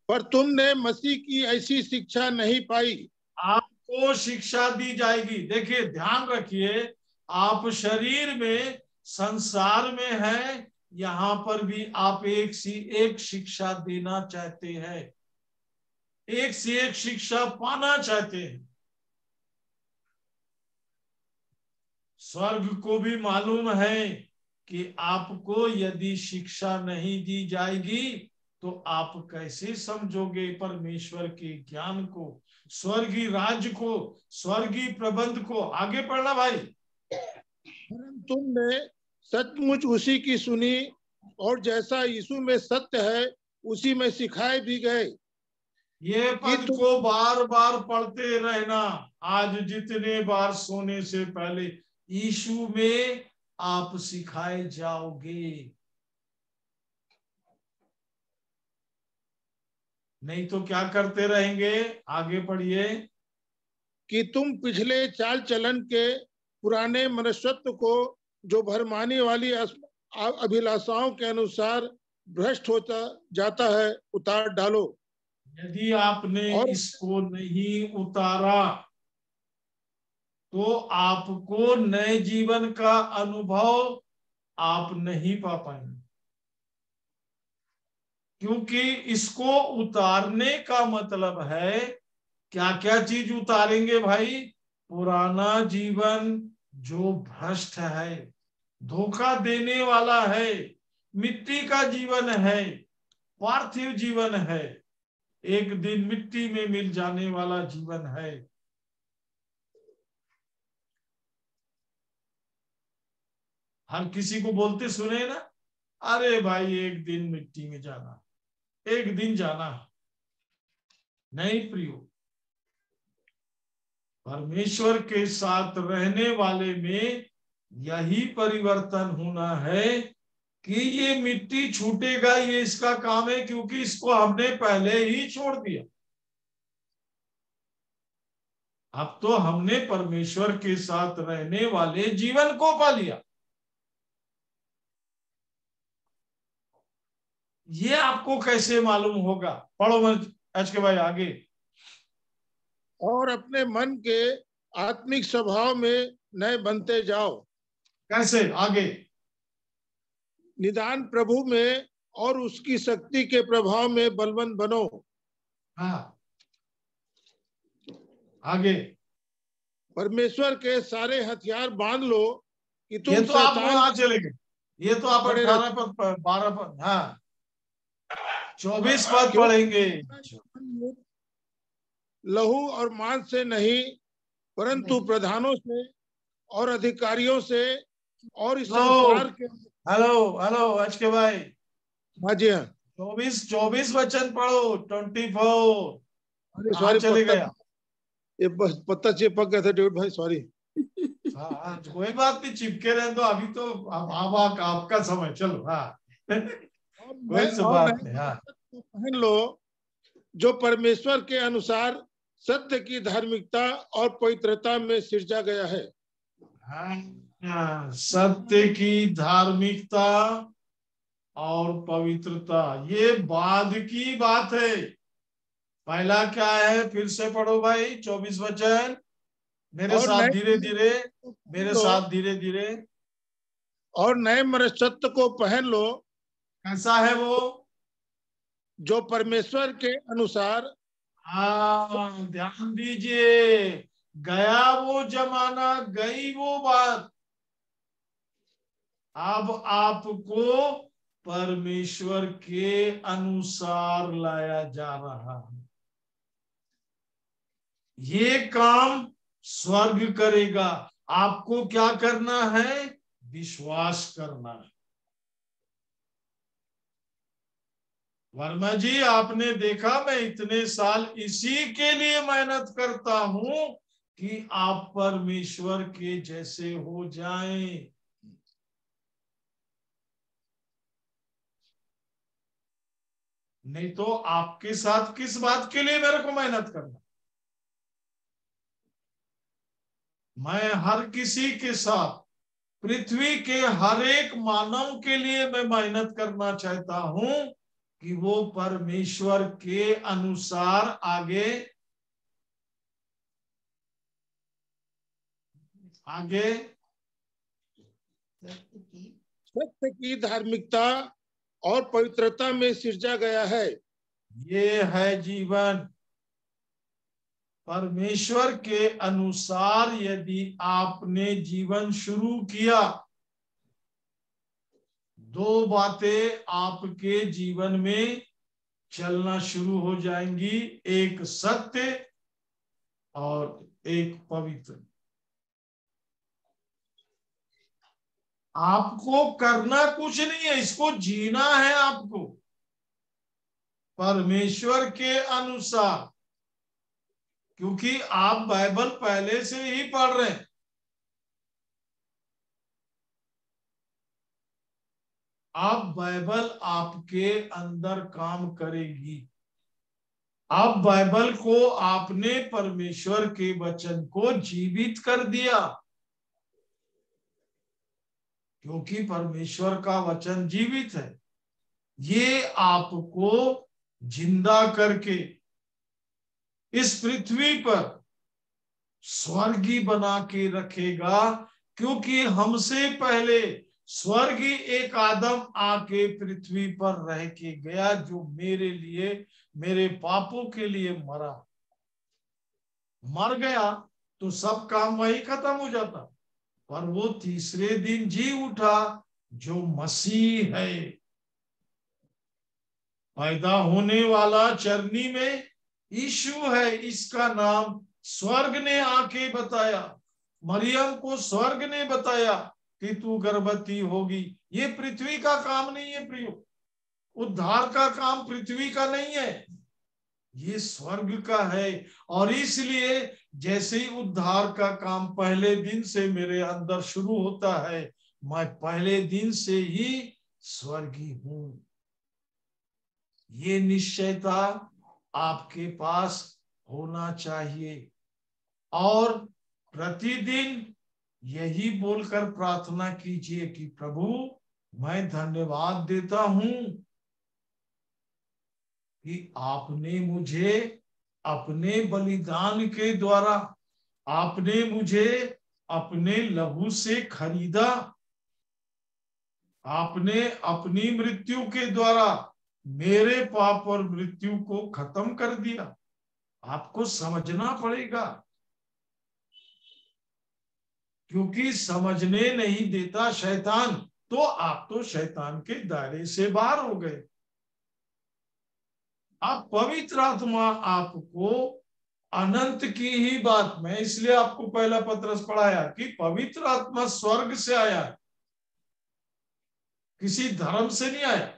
पर तुमने मसीह की ऐसी शिक्षा नहीं पाई। आपको शिक्षा दी जाएगी। देखिए ध्यान रखिए, आप शरीर में संसार में है, यहां पर भी आप एक सी एक शिक्षा देना चाहते हैं, एक से एक शिक्षा पाना चाहते हैं। स्वर्ग को भी मालूम है कि आपको यदि शिक्षा नहीं दी जाएगी तो आप कैसे समझोगे परमेश्वर के ज्ञान को, स्वर्गीय राज्य को, स्वर्गीय प्रबंध को। आगे पढ़ना भाई। तुमने सचमुच उसी की सुनी और जैसा यीशु में सत्य है उसी में सिखाए भी गए। ये पद को बार बार पढ़ते रहना। आज जितने बार सोने से पहले यीशु में आप सिखाए जाओगे, नहीं तो क्या करते रहेंगे? आगे पढ़िए। कि तुम पिछले चाल चलन के पुराने मनुष्यत्व को जो भरमाने वाली अभिलाषाओं के अनुसार भ्रष्ट होता जाता है उतार डालो। यदि आपने इसको नहीं उतारा तो आपको नए जीवन का अनुभव आप नहीं पा पाएंगे, क्योंकि इसको उतारने का मतलब है क्या क्या चीज उतारेंगे भाई? पुराना जीवन जो भ्रष्ट है, धोखा देने वाला है, मिट्टी का जीवन है, पार्थिव जीवन है, एक दिन मिट्टी में मिल जाने वाला जीवन है। हम किसी को बोलते सुने ना, अरे भाई एक दिन मिट्टी में जाना, एक दिन जाना। नहीं प्रियो, परमेश्वर के साथ रहने वाले में यही परिवर्तन होना है कि ये मिट्टी छूटेगा, ये इसका काम है, क्योंकि इसको हमने पहले ही छोड़ दिया। अब तो हमने परमेश्वर के साथ रहने वाले जीवन को पा लिया। ये आपको कैसे मालूम होगा? पढ़ो एच के भाई आगे। और अपने मन के आत्मिक स्वभाव में नए बनते जाओ। कैसे? आगे। निदान प्रभु में और उसकी शक्ति के प्रभाव में बलवंत बनो। हाँ आगे। परमेश्वर के सारे हथियार बांध लो कि तुम ये तो आप वहां चले गए, ये तो आप 18 पद 12 पद, हाँ 24 पद पढ़ेंगे। लहू और मांस से नहीं परंतु प्रधानों से और अधिकारियों से और इस संसार के। हेलो एच के भाई। हाँ जी हाँ। 24 वचन पढ़ो। 24। अरे सॉरी, चले गया ये पत्ता चिपक गया था डेविड भाई, सॉरी। हाँ कोई बात नहीं, चिपके रहे तो अभी तो अब आपका समय। चलो हाँ कोई बात नहीं। हाँ पहन लो जो परमेश्वर के अनुसार सत्य की धार्मिकता और पवित्रता में सिरजा गया है। सत्य की धार्मिकता और पवित्रता, ये बाद की बात है। पहला क्या है, फिर से पढ़ो भाई 24 वचन मेरे साथ धीरे धीरे, मेरे साथ धीरे धीरे। और नए मनुष्यत्व को पहन लो। कैसा है वो? जो परमेश्वर के अनुसार। हाँ, ध्यान दीजिए, गया वो जमाना, गई वो बात। अब आपको परमेश्वर के अनुसार लाया जा रहा है। ये काम स्वर्ग करेगा। आपको क्या करना है? विश्वास करना है। वर्मा जी, आपने देखा मैं इतने साल इसी के लिए मेहनत करता हूं कि आप परमेश्वर के जैसे हो जाएं। नहीं तो आपके साथ किस बात के लिए मेरे को मेहनत करना? मैं हर किसी के साथ, पृथ्वी के हर एक मानव के लिए मैं मेहनत करना चाहता हूं कि वो परमेश्वर के अनुसार आगे सत्य की धार्मिकता और पवित्रता में सिरजा गया है। ये है जीवन। परमेश्वर के अनुसार यदि आपने जीवन शुरू किया, दो बातें आपके जीवन में चलना शुरू हो जाएंगी, एक सत्य और एक पवित्र। आपको करना कुछ नहीं है, इसको जीना है आपको परमेश्वर के अनुसार। क्योंकि आप बाइबल पहले से ही पढ़ रहे हैं। आप बाइबल आपके अंदर काम करेगी। आप बाइबल को, आपने परमेश्वर के वचन को जीवित कर दिया, क्योंकि परमेश्वर का वचन जीवित है। ये आपको जिंदा करके इस पृथ्वी पर स्वर्गी बना के रखेगा। क्योंकि हमसे पहले स्वर्गी एक आदम आके पृथ्वी पर रह के गया, जो मेरे लिए, मेरे पापों के लिए मर गया तो सब काम वही खत्म हो जाता। पर वो तीसरे दिन जी उठा, जो मसीह है। पैदा होने वाला चरनी में यीशु है, इसका नाम स्वर्ग ने आके बताया। मरियम को स्वर्ग ने बताया कि तू गर्भवती होगी। ये पृथ्वी का काम नहीं है प्रियो, उद्धार का काम पृथ्वी का नहीं है, ये स्वर्ग का है। और इसलिए जैसे ही उद्धार का काम पहले दिन से मेरे अंदर शुरू होता है, मैं पहले दिन से ही स्वर्गी हूं। ये निश्चयता आपके पास होना चाहिए। और प्रतिदिन यही बोलकर प्रार्थना कीजिए कि प्रभु, मैं धन्यवाद देता हूं कि आपने मुझे अपने बलिदान के द्वारा, आपने मुझे अपने लहू से खरीदा, आपने अपनी मृत्यु के द्वारा मेरे पाप और मृत्यु को खत्म कर दिया। आपको समझना पड़ेगा, क्योंकि समझने नहीं देता शैतान, तो आप तो शैतान के दायरे से बाहर हो गए। आप पवित्र आत्मा आपको अनंत की ही बात में, इसलिए आपको पहला पत्रस पढ़ाया कि पवित्र आत्मा स्वर्ग से आया, किसी धर्म से नहीं आया।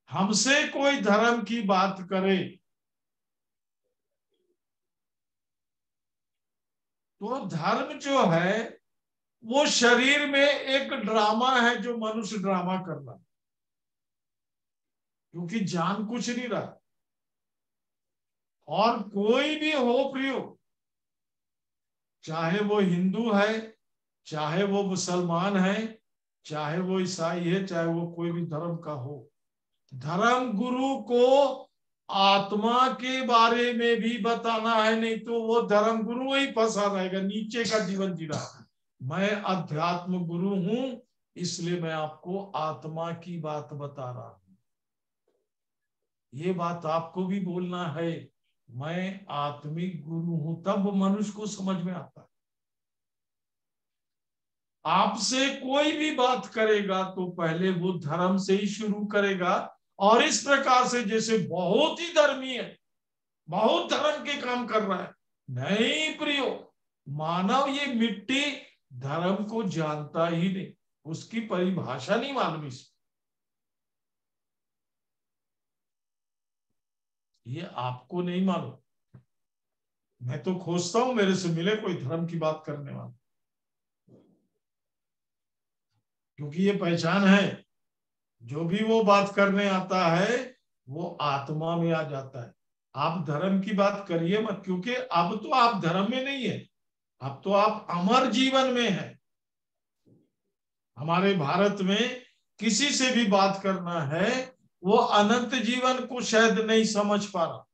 हमसे कोई धर्म की बात करे तो धर्म जो है वो शरीर में एक ड्रामा है जो मनुष्य ड्रामा कर रहा है, क्योंकि जान कुछ नहीं रहा। और कोई भी हो प्रियो, चाहे वो हिंदू है, चाहे वो मुसलमान है, चाहे वो ईसाई है, चाहे वो कोई भी धर्म का हो, धर्म गुरु को आत्मा के बारे में भी बताना है, नहीं तो वो धर्म गुरु ही फंसा रहेगा, नीचे का जीवन जी रहा है। मैं अध्यात्म गुरु हूं, इसलिए मैं आपको आत्मा की बात बता रहा हूं। ये बात आपको भी बोलना है, मैं आत्मिक गुरु हूं, तब मनुष्य को समझ में आता है। आपसे कोई भी बात करेगा तो पहले वो धर्म से ही शुरू करेगा, और इस प्रकार से जैसे बहुत ही धर्मी है, बहुत धर्म के काम कर रहा है। नहीं प्रियो, मानव ये मिट्टी धर्म को जानता ही नहीं, उसकी परिभाषा नहीं मालूम इसमें। ये आपको नहीं मालूम। मैं तो खोजता हूं मेरे से मिले कोई धर्म की बात करने वाला, क्योंकि ये पहचान है, जो भी वो बात करने आता है वो आत्मा में आ जाता है। आप धर्म की बात करिए मत, क्योंकि अब तो आप धर्म में नहीं है, अब तो आप अमर जीवन में है। हमारे भारत में किसी से भी बात करना है, वो अनंत जीवन को शायद नहीं समझ पा रहा।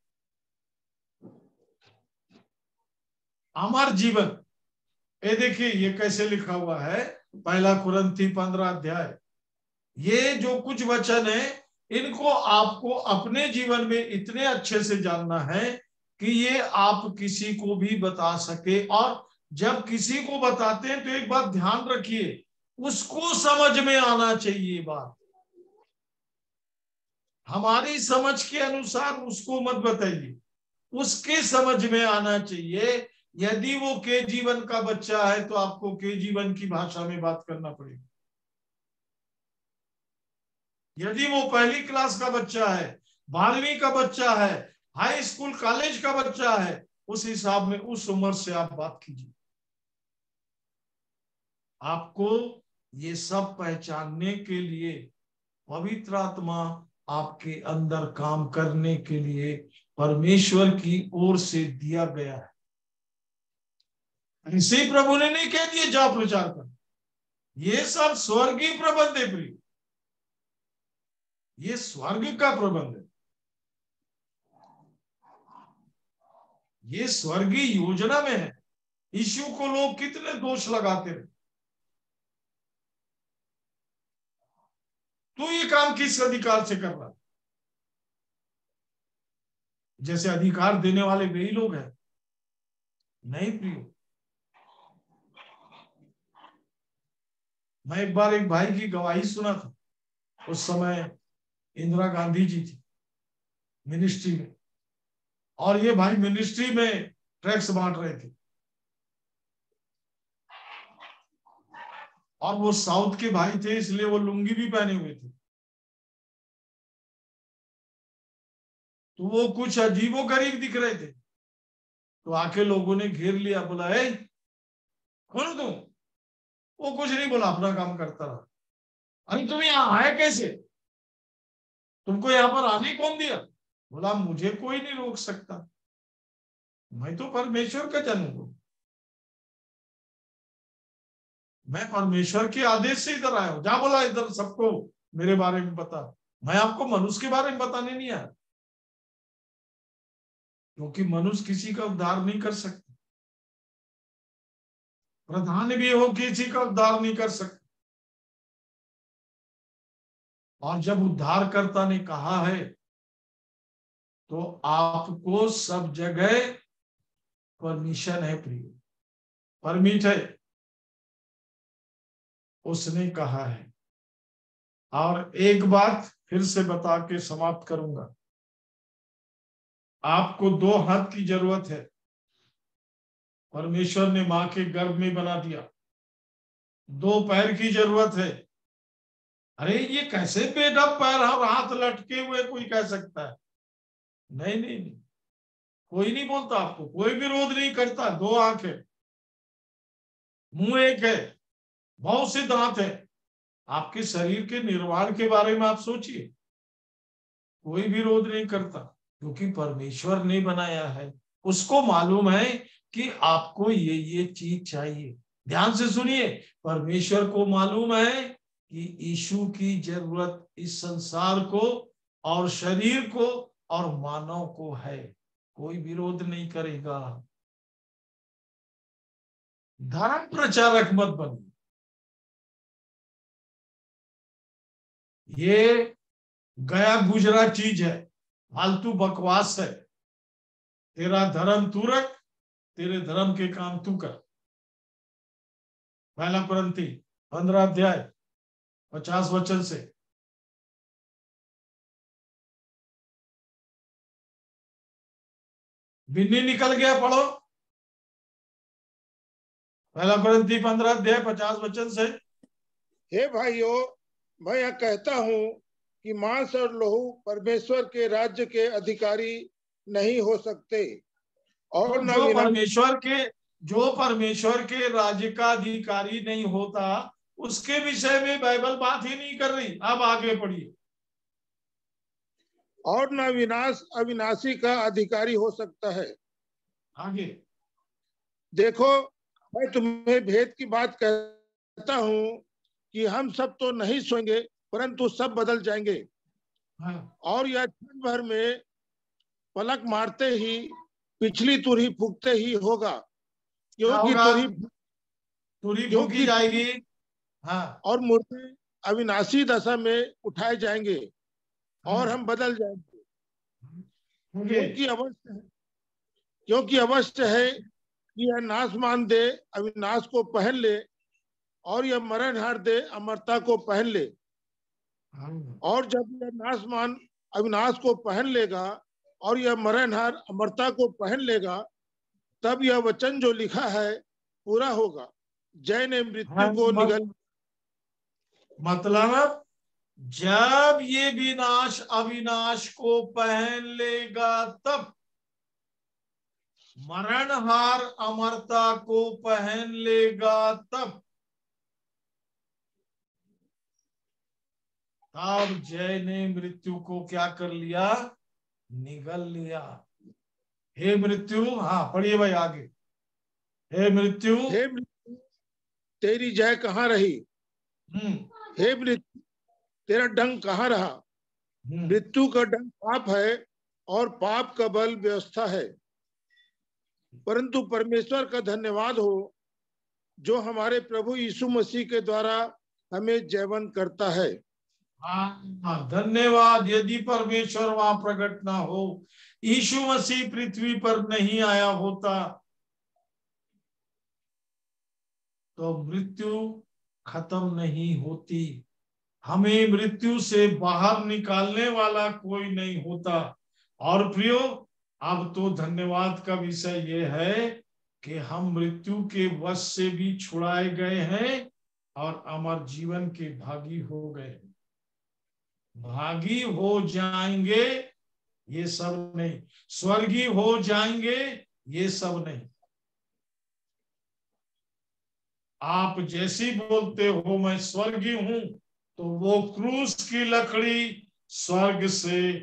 अमर जीवन, ये देखिए ये कैसे लिखा हुआ है, पहला कुरिन्थी 15 अध्याय। ये जो कुछ वचन है, इनको आपको अपने जीवन में इतने अच्छे से जानना है कि ये आप किसी को भी बता सके। और जब किसी को बताते हैं तो एक बात ध्यान रखिए, उसको समझ में आना चाहिए बात। हमारी समझ के अनुसार उसको मत बताइए, उसके समझ में आना चाहिए। यदि वो के जीवन का बच्चा है तो आपको के जीवन की भाषा में बात करना पड़ेगा। यदि वो पहली क्लास का बच्चा है, 12वीं का बच्चा है, हाई स्कूल कॉलेज का बच्चा है, उस हिसाब में उस उम्र से आप बात कीजिए। आपको ये सब पहचानने के लिए पवित्र आत्मा आपके अंदर काम करने के लिए परमेश्वर की ओर से दिया गया है। ऐसे ही प्रभु ने नहीं कह दिया जाओ प्रचार कर, ये सब स्वर्गीय प्रबंध है प्रिय, ये स्वर्ग का प्रबंध है, ये स्वर्गीय योजना में है। यीशु को लोग कितने दोष लगाते रहे, तो ये काम किस अधिकार से कर रहा? जैसे अधिकार देने वाले वही लोग हैं। नहीं प्रियो, मैं एक बार एक भाई की गवाही सुना था। उस समय इंदिरा गांधी जी थी मिनिस्ट्री में, और ये भाई मिनिस्ट्री में टैक्स बांट रहे थे, और वो साउथ के भाई थे, इसलिए वो लुंगी भी पहने हुए थे। तो वो कुछ अजीबोगरीब दिख रहे थे, तो आके लोगों ने घेर लिया, बोला ए कौन तुम? वो कुछ नहीं बोला, अपना काम करता रहा। अरे तुम यहाँ आए कैसे? तुमको यहाँ पर आने कौन दिया? बोला मुझे कोई नहीं रोक सकता, मैं तो परमेश्वर का जन हूं, मैं परमेश्वर के आदेश से इधर आया हूं। जहां बोला इधर सबको मेरे बारे में बता, मैं आपको मनुष्य के बारे में बताने नहीं आया, क्योंकि मनुष्य किसी का उद्धार नहीं कर सकता, प्रधान भी हो किसी का उद्धार नहीं कर सकता। और जब उद्धारकर्ता ने कहा है तो आपको सब जगह परमिशन है प्रिय, परमिट है, उसने कहा है। और एक बात फिर से बता के समाप्त करूंगा, आपको 2 हाथ की जरूरत है, परमेश्वर ने मां के गर्भ में बना दिया। 2 पैर की जरूरत है। अरे ये कैसे बेटा पैर और हाथ लटके हुए कोई कह सकता है? नहीं नहीं नहीं, कोई नहीं बोलता, आपको कोई विरोध नहीं करता। 2 आंखें, मुंह एक है, बहुत सिद्धांत है। आपके शरीर के निर्माण के बारे में आप सोचिए, कोई विरोध नहीं करता, क्योंकि परमेश्वर ने बनाया है। उसको मालूम है कि आपको ये चीज चाहिए। ध्यान से सुनिए, परमेश्वर को मालूम है कि यीशु की जरूरत इस संसार को और शरीर को और मानव को है। कोई विरोध नहीं करेगा। धर्म प्रचारक मत बनिए। ये गया गुजरा चीज है, फालतू बकवास है। तेरा धर्म तू रख, तेरे धर्म के काम तू कर। पहला कुरिन्थी 15 अध्याय 50 वचन से। बिन्नी निकल गया, पढ़ो पहला कुरिन्थी 15 अध्याय 50 वचन से। हे भाइयों, मैं यह कहता हूँ कि मांस और लहू परमेश्वर के राज्य के अधिकारी नहीं हो सकते, और न जो परमेश्वर के राज्य का अधिकारी नहीं होता, उसके विषय में बाइबल बात ही नहीं कर रही। अब आगे पढ़िए। और न विनाश अविनाशी का अधिकारी हो सकता है। आगे देखो, मैं तुम्हें भेद की बात कहता हूँ कि हम सब तो नहीं सोएंगे, परंतु सब बदल जाएंगे। हाँ। और यह क्षण भर में पलक मारते ही पिछली तुरही फूकते ही होगा, क्योंकि तुरही फूकी जाएगी। हाँ। और मुर्दे अविनाशी दशा में उठाए जाएंगे और हम बदल जाएंगे। क्योंकि अवश्य है कि यह नाशमान दे अविनाश को पहन ले, और यह मरणहार दे अमरता को पहन ले। और जब यह नाशमान अविनाश को पहन लेगा और यह मरणहार अमरता को पहन लेगा, तब यह वचन जो लिखा है पूरा होगा, जय ने मृत्यु को निगल। मतलब जब ये विनाश अविनाश को पहन लेगा, तब मरणहार अमरता को पहन लेगा, तब जय ने मृत्यु को क्या कर लिया? निगल लिया। हे मृत्यु, हाँ पढ़िए भाई आगे। हे मृत्यु तेरी जय कहाँ रही? हे मृत्यु, तेरा डंक कहाँ रहा? मृत्यु का डंक पाप है और पाप का बल व्यवस्था है, परंतु परमेश्वर का धन्यवाद हो जो हमारे प्रभु यीशु मसीह के द्वारा हमें जयवंत करता है। हाँ, धन्यवाद। यदि परमेश्वर वहां प्रकट ना हो, यीशु मसीह पृथ्वी पर नहीं आया होता, तो मृत्यु खत्म नहीं होती। हमें मृत्यु से बाहर निकालने वाला कोई नहीं होता। और प्रियो, अब तो धन्यवाद का विषय यह है कि हम मृत्यु के वश से भी छुड़ाए गए हैं और अमर जीवन के भागी हो गए। भागी हो जाएंगे ये सब नहीं, स्वर्गीय हो जाएंगे ये सब नहीं। आप जैसी बोलते हो मैं स्वर्गीय हूं, तो वो क्रूस की लकड़ी स्वर्ग से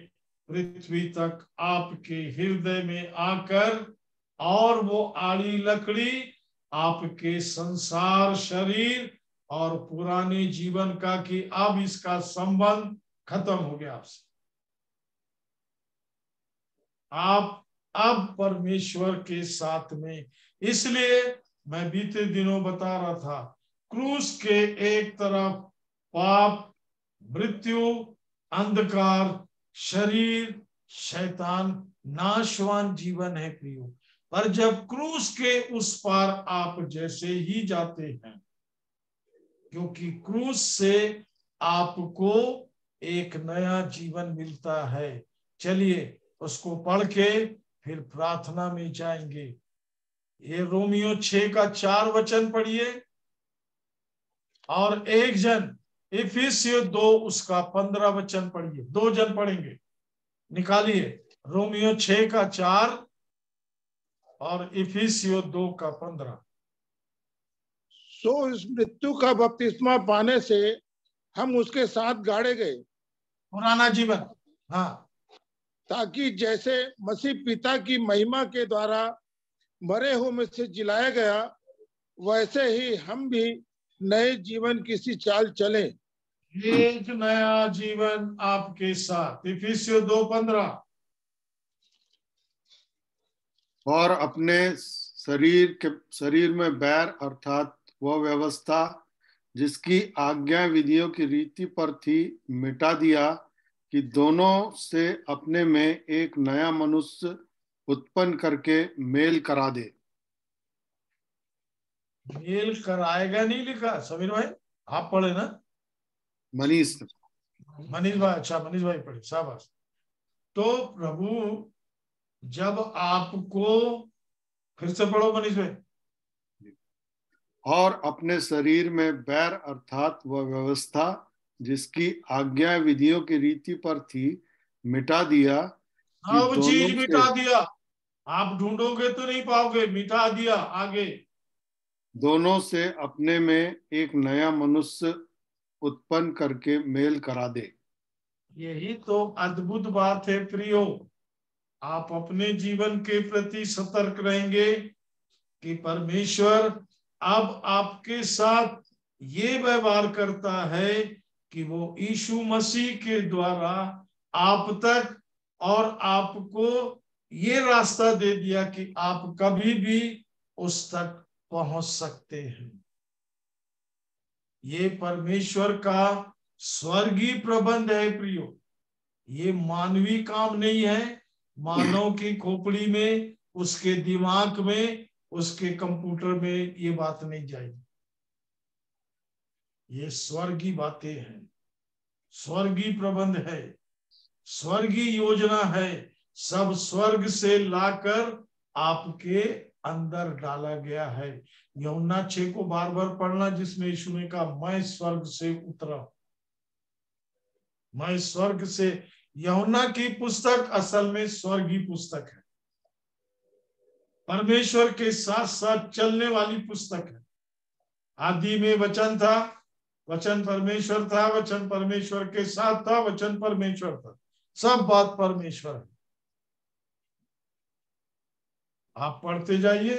पृथ्वी तक आपके हृदय में आकर, और वो आड़ी लकड़ी आपके संसार शरीर और पुराने जीवन का कि अब इसका संबंध खत्म हो गया आपसे। आप अब परमेश्वर के साथ में। इसलिए मैं बीते दिनों बता रहा था, क्रूस के एक तरफ पाप, मृत्यु, अंधकार, शरीर, शैतान, नाशवान जीवन है प्रियो। पर जब क्रूस के उस पार आप जैसे ही जाते हैं, क्योंकि क्रूस से आपको एक नया जीवन मिलता है। चलिए उसको पढ़ के फिर प्रार्थना में जाएंगे। ये रोमियो 6 का 4 वचन पढ़िए, और एक जन इफिसियों 2 उसका 15 वचन पढ़िए। 2 जन पढ़ेंगे, निकालिए रोमियो 6 का 4 और इफिसियों 2 का 15। सो इस मृत्यु का बपतिस्मा पाने से हम उसके साथ गाड़े गए, पुराना जीवन, हाँ, ताकि जैसे मसीह पिता की महिमा के द्वारा मरे हुए में से जिलाया गया, वैसे ही हम भी नए जीवन की सी चाल चले। एक नया जीवन आपके साथ। इफिसियों 2:15। और अपने शरीर में बैर अर्थात वह व्यवस्था जिसकी आज्ञा विधियों की रीति पर थी मिटा दिया, कि दोनों से अपने में एक नया मनुष्य उत्पन्न करके मेल करा दे। मेल कराएगा नहीं लिखा, समीर भाई आप पढ़े ना? मनीष भाई, अच्छा मनीष भाई पढ़े, शाबाश। तो प्रभु जब आपको, फिर से पढ़ो मनीष भाई। और अपने शरीर में बैर अर्थात वह व्यवस्था जिसकी आज्ञा विधियों की रीति पर थी मिटा दिया, कि अब चीज दोनों मिटा से दिया, आप ढूंढोगे तो नहीं पाओगे, मिटा दिया। आगे, दोनों से अपने में एक नया मनुष्य उत्पन्न करके मेल करा दे। यही तो अद्भुत बात है प्रियो। आप अपने जीवन के प्रति सतर्क रहेंगे कि परमेश्वर अब आपके साथ ये व्यवहार करता है कि वो यीशु मसीह के द्वारा आप तक और आपको ये रास्ता दे दिया कि आप कभी भी उस तक पहुंच सकते हैं। ये परमेश्वर का स्वर्गीय प्रबंध है प्रियो, ये मानवीय काम नहीं है। मानव की खोपड़ी में, उसके दिमाग में, उसके कंप्यूटर में ये बात नहीं जाएगी। ये स्वर्गीय बातें हैं, स्वर्गीय प्रबंध है, स्वर्गीय योजना है। सब स्वर्ग से लाकर आपके अंदर डाला गया है। यूहन्ना 6 को बार बार पढ़ना, जिसमें यीशु ने कहा मैं स्वर्ग से उतरा, मैं स्वर्ग से। यूहन्ना की पुस्तक असल में स्वर्गीय पुस्तक है, परमेश्वर के साथ साथ चलने वाली पुस्तक है। आदि में वचन था, वचन परमेश्वर था, वचन परमेश्वर के साथ था, वचन परमेश्वर था। सब बात परमेश्वर है। आप पढ़ते जाइए,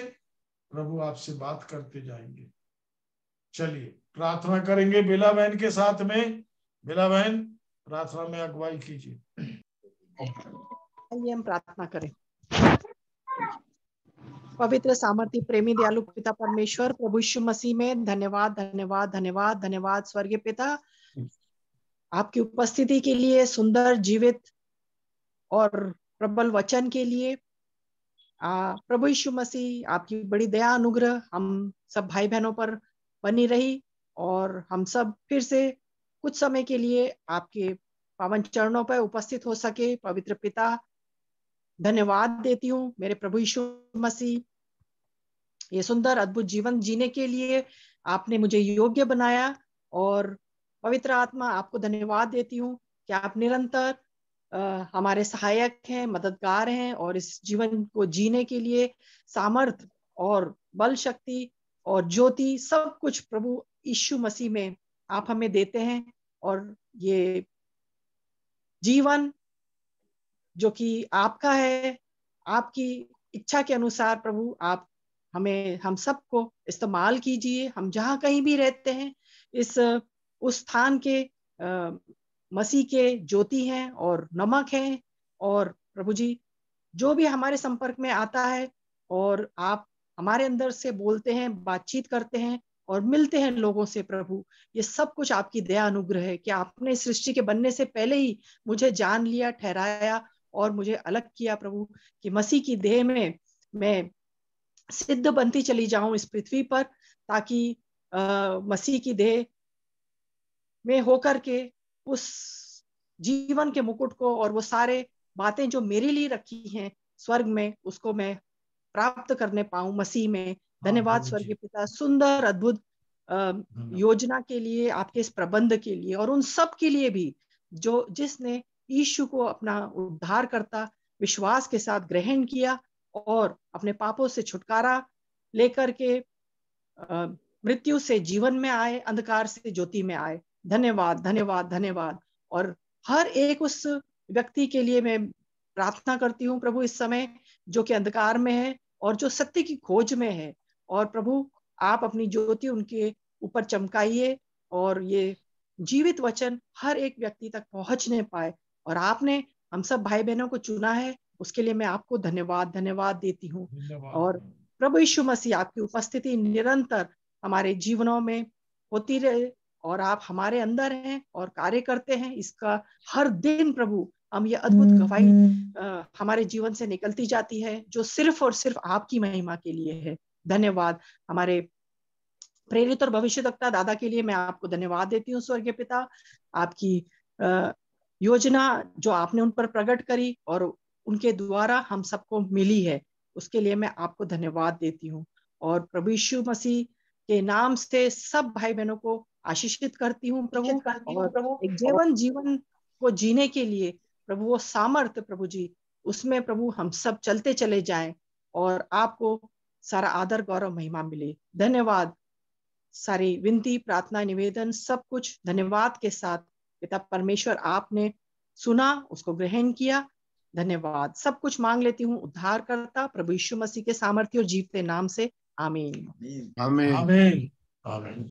प्रभु आपसे बात करते जाएंगे। चलिए प्रार्थना करेंगे बेला बहन के साथ में। बेला बहन प्रार्थना में अगुवाई कीजिए। आइए हम प्रार्थना करें। पवित्र सामर्थी प्रेमी दयालु पिता परमेश्वर, प्रभु यीशु मसीह में धन्यवाद धन्यवाद धन्यवाद धन्यवाद स्वर्गीय पिता, आपकी उपस्थिति के लिए, सुंदर जीवित और प्रबल वचन के लिए। प्रभु यीशु मसीह आपकी बड़ी दया अनुग्रह हम सब भाई बहनों पर बनी रही, और हम सब फिर से कुछ समय के लिए आपके पावन चरणों पर उपस्थित हो सके। पवित्र पिता धन्यवाद देती हूँ मेरे प्रभु यीशु मसीह, ये सुंदर अद्भुत जीवन जीने के लिए आपने मुझे योग्य बनाया। और पवित्र आत्मा आपको धन्यवाद देती हूँ कि आप निरंतर हमारे सहायक हैं, मददगार हैं, और इस जीवन को जीने के लिए सामर्थ और बल शक्ति और ज्योति सब कुछ प्रभु यीशु मसीह में आप हमें देते हैं। और ये जीवन जो कि आपका है, आपकी इच्छा के अनुसार प्रभु आप हमें, हम सबको इस्तेमाल कीजिए। हम जहाँ कहीं भी रहते हैं, उस स्थान के मसीह के ज्योति हैं और नमक हैं। और प्रभु जी जो भी हमारे संपर्क में आता है और आप हमारे अंदर से बोलते हैं, बातचीत करते हैं और मिलते हैं लोगों से, प्रभु ये सब कुछ आपकी दया अनुग्रह है कि आपने सृष्टि के बनने से पहले ही मुझे जान लिया, ठहराया और मुझे अलग किया प्रभु, कि मसीह की देह में मैं सिद्ध बनती चली जाऊं इस पृथ्वी पर, ताकि मसीह की देह में होकर के उस जीवन के मुकुट को और वो सारे बातें जो मेरे लिए रखी हैं स्वर्ग में, उसको मैं प्राप्त करने पाऊं मसीह में। धन्यवाद स्वर्गीय पिता, सुंदर अद्भुत योजना के लिए, आपके इस प्रबंध के लिए, और उन सब के लिए भी जो जिसने यीशु को अपना उद्धारकर्ता विश्वास के साथ ग्रहण किया और अपने पापों से छुटकारा लेकर के मृत्यु से जीवन में आए, अंधकार से ज्योति में आए। धन्यवाद धन्यवाद धन्यवाद। और हर एक उस व्यक्ति के लिए मैं प्रार्थना करती हूँ प्रभु इस समय, जो कि अंधकार में है और जो सत्य की खोज में है। और प्रभु आप अपनी ज्योति उनके ऊपर चमकाइए और ये जीवित वचन हर एक व्यक्ति तक पहुंचने पाए। और आपने हम सब भाई बहनों को चुना है, उसके लिए मैं आपको धन्यवाद धन्यवाद देती हूँ। और प्रभु यीशु मसीह आपकी उपस्थिति निरंतर हमारे जीवनों में होती रहे, और आप हमारे अंदर हैं और कार्य करते हैं। इसका हर दिन प्रभु हम ये अद्भुत गवाही हमारे जीवन से निकलती जाती है, जो सिर्फ और सिर्फ आपकी महिमा के लिए है। धन्यवाद। हमारे प्रेरित और भविष्यवक्ता दादा के लिए मैं आपको धन्यवाद देती हूँ स्वर्गीय पिता। आपकी योजना जो आपने उन पर प्रकट करी और उनके द्वारा हम सबको मिली है, उसके लिए मैं आपको धन्यवाद देती हूँ। और प्रभु यीशु मसीह के नाम से सब भाई बहनों को आशीषित करती हूँ प्रभु। और एक जीवन को जीने के लिए प्रभु वो सामर्थ्य प्रभु जी, उसमें प्रभु हम सब चलते चले जाएं और आपको सारा आदर गौरव महिमा मिले। धन्यवाद। सारी विनती प्रार्थना निवेदन सब कुछ धन्यवाद के साथ पिता परमेश्वर आपने सुना, उसको ग्रहण किया। धन्यवाद। सब कुछ मांग लेती हूँ उद्धार करता प्रभु यीशु मसीह के सामर्थ्य और जीवते नाम से। आमीन। आमीन। आमीन। आमीन।